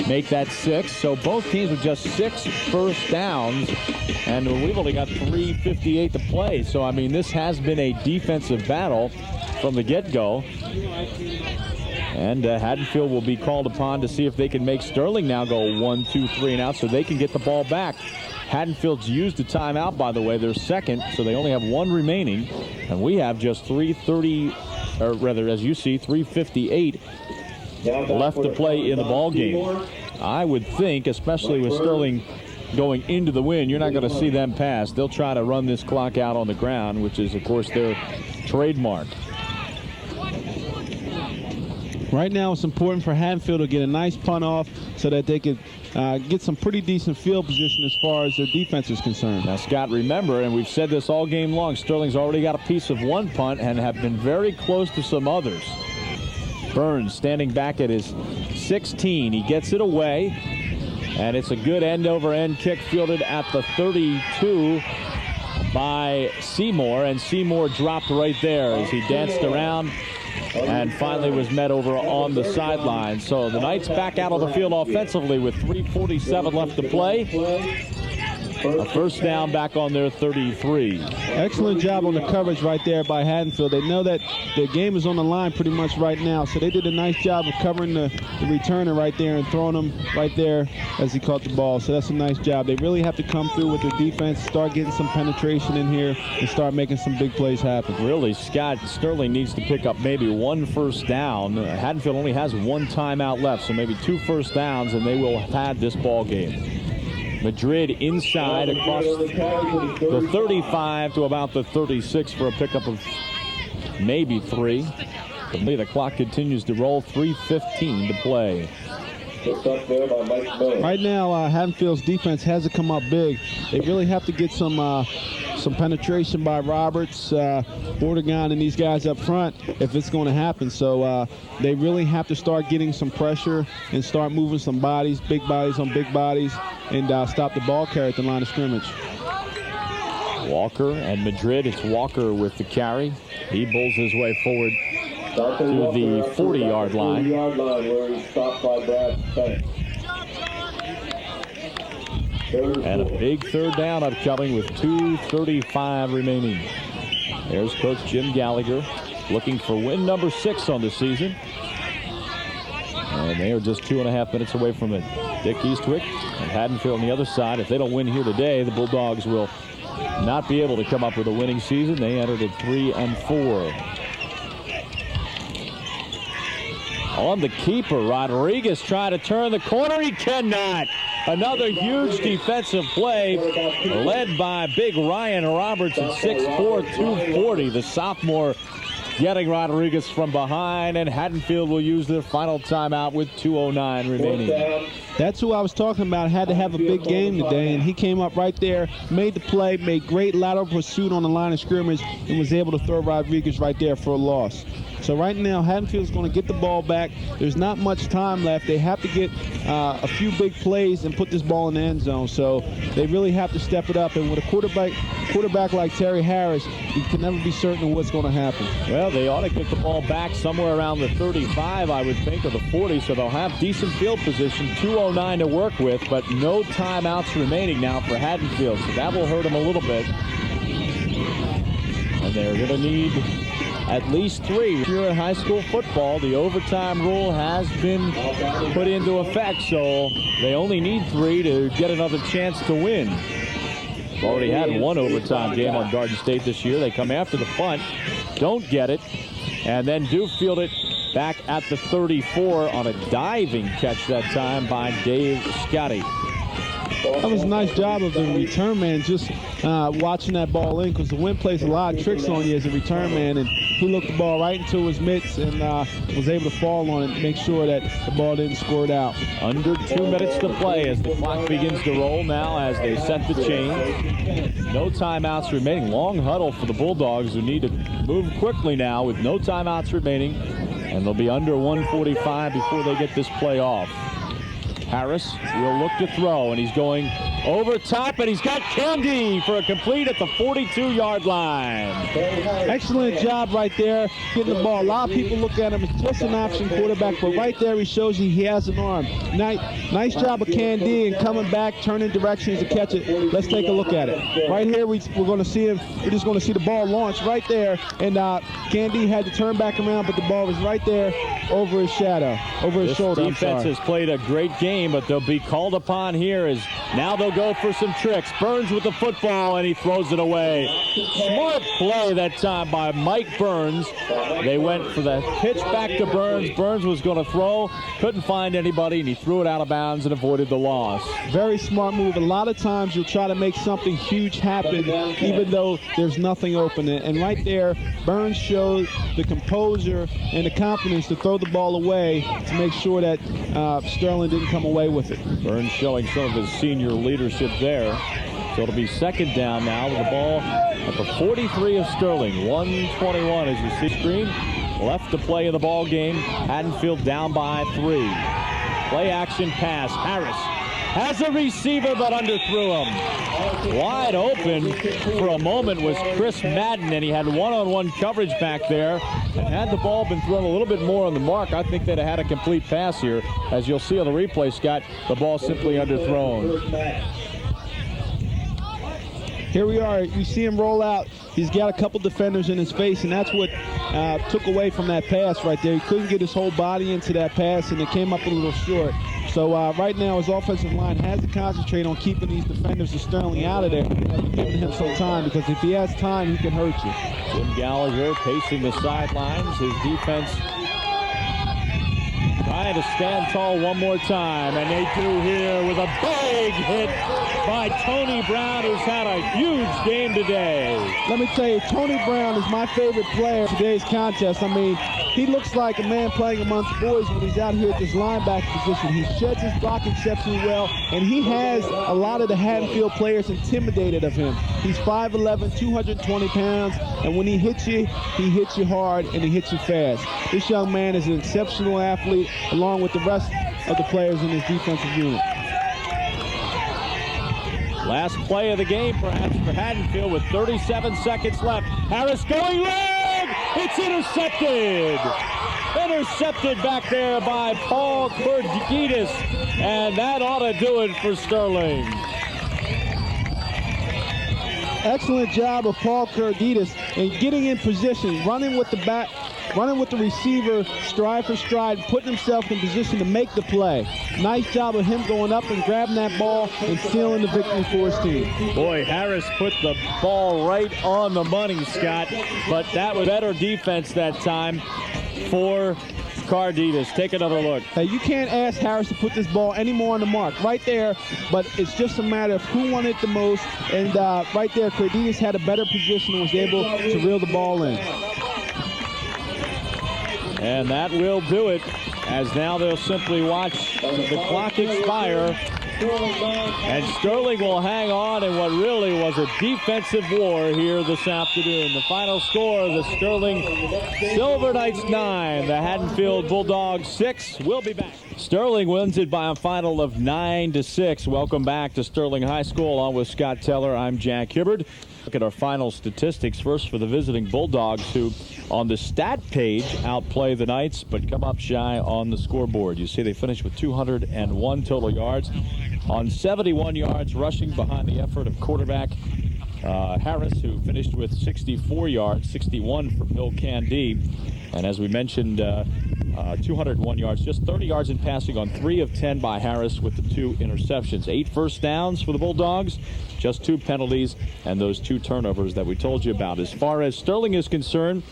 Make that 6. So both teams with just 6 first downs, and we've only got 3:58 to play. So, I mean, this has been a defensive battle from the get-go. And Haddonfield will be called upon to see if they can make Sterling now go 1, 2, 3 and out so they can get the ball back. Haddonfield's used a timeout, by the way. They're second, so they only have 1 remaining. And we have just 3:30, or rather, as you see, 3:58 left to play in the ball game. I would think, especially with Sterling going into the wind, you're not going to see them pass. They'll try to run this clock out on the ground, which is, of course, their trademark. Right now, it's important for Haddonfield to get a nice punt off so that they could get some pretty decent field position as far as their defense is concerned. Now, Scott, remember, and we've said this all game long, Sterling's already got a piece of one punt and have been very close to some others. Burns standing back at his 16. He gets it away, and it's a good end-over-end kick fielded at the 32 by Seymour, and Seymour dropped right there as he danced around and finally was met over on the sideline. So the Knights back out on the field offensively with 3:47 left to play. A first down back on their 33. Excellent job on the coverage right there by Haddonfield. They know that the game is on the line pretty much right now, so they did a nice job of covering the returner right there and throwing him right there as he caught the ball. So that's a nice job. They really have to come through with their defense, start getting some penetration in here, and start making some big plays happen. Really, Scott, Sterling needs to pick up maybe 1 first down. Haddonfield only has 1 timeout left, so maybe 2 first downs, and they will have had this ball game. Madrid inside across the 35 to about the 36 for a pickup of maybe 3. But the clock continues to roll. 3:15 to play. Right now, Haddonfield's defense has to come up big. They really have to get some penetration by Roberts, Bordegon, and these guys up front if it's going to happen. So they really have to start getting some pressure and start moving some bodies, big bodies on big bodies, and stop the ball carry at the line of scrimmage. Walker and Madrid. It's Walker with the carry. He bulls his way forward to the 40-yard line. Where he stopped by Brad Spence. And a big third down upcoming with 2:35 remaining. There's Coach Jim Gallagher looking for win number 6 on the season. And they are just 2.5 minutes away from it. Dick Eastwick and Haddonfield on the other side. If they don't win here today, the Bulldogs will not be able to come up with a winning season. They entered at 3-4. On the keeper, Rodriguez trying to turn the corner. He cannot. Another huge defensive play led by big Ryan Roberts at 6'4", 240. The sophomore getting Rodriguez from behind, and Haddonfield will use their final timeout with 2:09 remaining. That's who I was talking about. Had to have a big game today, and he came up right there, made the play, made great lateral pursuit on the line of scrimmage, and was able to throw Rodriguez right there for a loss. So right now, Haddonfield's going to get the ball back. There's not much time left. They have to get a few big plays and put this ball in the end zone. So they really have to step it up. And with a quarterback like Terry Harris, you can never be certain of what's going to happen. Well, they ought to get the ball back somewhere around the 35, I would think, or the 40. So they'll have decent field position, 2:09 to work with, but no timeouts remaining now for Haddonfield. So that will hurt them a little bit. And they're going to need at least 3. Here in high school football, the overtime rule has been put into effect, so they only need 3 to get another chance to win. They've already had one overtime game on Garden State this year. They come after the punt, don't get it, and then do field it back at the 34 on a diving catch that time by Dave Scotty. That was a nice job of the return man just watching that ball in, because the wind plays a lot of tricks on you as a return man, and he looked the ball right into his mitts and was able to fall on it and make sure that the ball didn't squirt out. Under 2 minutes to play as the clock begins to roll now as they set the chain. No timeouts remaining. Long huddle for the Bulldogs, who need to move quickly now with no timeouts remaining, and they'll be under 1:45 before they get this play off. Harris will look to throw, and he's going over top, and he's got Candy for a complete at the 42-yard line. Excellent job right there, getting the ball. A lot of people look at him as just an option quarterback, but right there he shows you he has an arm. Nice job of Candy and coming back, turning directions to catch it. Let's take a look at it. Right here, we're going to see him. We're just going to see the ball launch right there, and Candy had to turn back around, but the ball was right there over his shadow, over his shoulder. This defense has played a great game, but they'll be called upon here as now they'll go for some tricks. Burns with the football, and he throws it away. Smart play that time by Mike Burns. They went for the pitch back to Burns. Burns was going to throw, couldn't find anybody, and he threw it out of bounds and avoided the loss. Very smart move. A lot of times you'll try to make something huge happen even though there's nothing open. And right there, Burns showed the composure and the confidence to throw the ball away to make sure that Sterling didn't come away with it. Burns showing some of his senior leadership there. So it'll be second down now with the ball at the 43 of Sterling. 1:21 as you see screen. Left to play in the ball game. Haddonfield down by 3. Play action pass. Harris has a receiver but underthrew him. Wide open for a moment was Chris Madden, and he had one-on-one coverage back there. And had the ball been thrown a little bit more on the mark, I think they'd have had a complete pass here. As you'll see on the replay, Scott, the ball simply underthrown. Here we are. You see him roll out. He's got a couple defenders in his face, and that's what took away from that pass right there. He couldn't get his whole body into that pass, and it came up a little short. So right now his offensive line has to concentrate on keeping these defenders of Sterling out of there and giving him some time, because if he has time, he can hurt you. Jim Gallagher pacing the sidelines. His defense trying to stand tall one more time, and they do here with a big hit by Tony Brown, who's had a huge game today. Let me tell you, Tony Brown is my favorite player in today's contest. I mean, he looks like a man playing amongst boys when he's out here at this linebacker position. He sheds his block exceptionally well, and he has a lot of the Haddonfield players intimidated of him. He's 5'11", 220 pounds, and when he hits you hard, and he hits you fast. This young man is an exceptional athlete, along with the rest of the players in his defensive unit. Last play of the game, perhaps, for Haddonfield with 37 seconds left. Harris going leg! It's intercepted! Intercepted back there by Paul Kurgidis, and that ought to do it for Sterling. excellent job of Paul Carditas in getting in position, running with the back, running with the receiver, stride for stride, putting himself in position to make the play. Nice job of him going up and grabbing that ball and sealing the victory for his team. Boy, Harris put the ball right on the money, Scott, but that was better defense that time for Carditas. Take another look. Hey, you can't ask Harris to put this ball any more on the mark. Right there, but it's just a matter of who won it the most, and right there, Carditas had a better position and was able to reel the ball in. And that will do it, as now they'll simply watch the clock expire. And Sterling will hang on in what really was a defensive war here this afternoon. The final score, the Sterling Silver Knights 9, the Haddonfield Bulldogs 6. We'll be back. Sterling wins it by a final of 9-6. Welcome back to Sterling High School. On with Scott Teller, I'm Jack Hibbard. Look at our final statistics. First for the visiting Bulldogs, who on the stat page outplay the Knights but come up shy on the scoreboard. You see they finished with 201 total yards on 71 yards rushing behind the effort of quarterback Harris, who finished with 64 yards, 61 for Bill Candy. And as we mentioned, 201 yards, just 30 yards in passing on 3 of 10 by Harris with the 2 interceptions. 8 first downs for the Bulldogs, just 2 penalties, and those 2 turnovers that we told you about. As far as Sterling is concerned,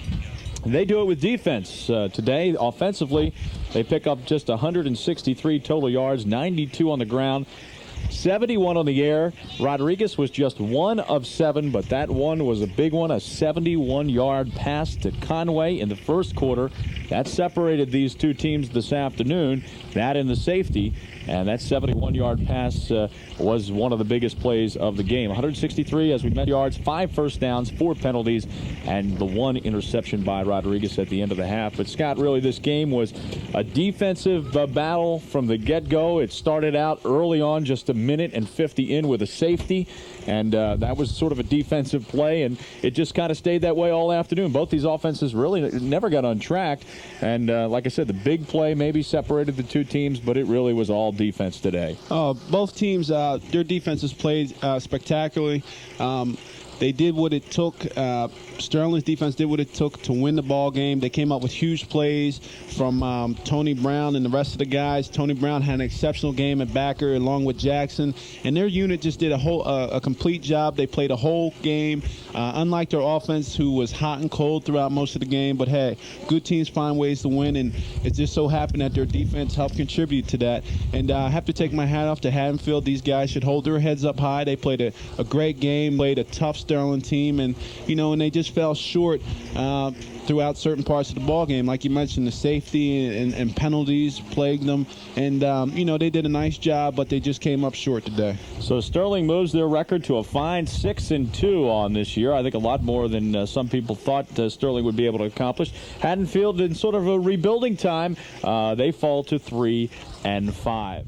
they do it with defense today. Offensively, they pick up just 163 total yards, 92 on the ground, 71 on the air. Rodriguez was just 1 of 7, but that one was a big one, a 71-yard pass to Conway in the first quarter. That separated these two teams this afternoon, that and the safety. And that 71-yard pass was one of the biggest plays of the game. 163, as we met, yards, 5 first downs, 4 penalties, and the 1 interception by Rodriguez at the end of the half. But, Scott, really this game was a defensive battle from the get-go. It started out early on, just a minute and 50 in with a safety, and that was sort of a defensive play, and it just kind of stayed that way all afternoon. Both these offenses really never got untracked, and like I said, the big play maybe separated the two teams, but it really was all defense today. Both teams, their defenses played spectacularly. They did what it took. Sterling's defense did what it took to win the ball game. They came up with huge plays from Tony Brown and the rest of the guys. Tony Brown had an exceptional game at backer along with Jackson, and their unit just did a complete job. They played a whole game, unlike their offense, who was hot and cold throughout most of the game. But hey, good teams find ways to win, and it just so happened that their defense helped contribute to that. And I have to take my hat off to Haddonfield. These guys should hold their heads up high. They played a great game, played a tough Sterling team, and and they just fell short throughout certain parts of the ball game. Like you mentioned, the safety and penalties plagued them, and they did a nice job, but they just came up short today. So Sterling moves their record to a fine 6-2 on this year. I think a lot more than some people thought Sterling would be able to accomplish. Haddonfield, in sort of a rebuilding time, they fall to 3-5.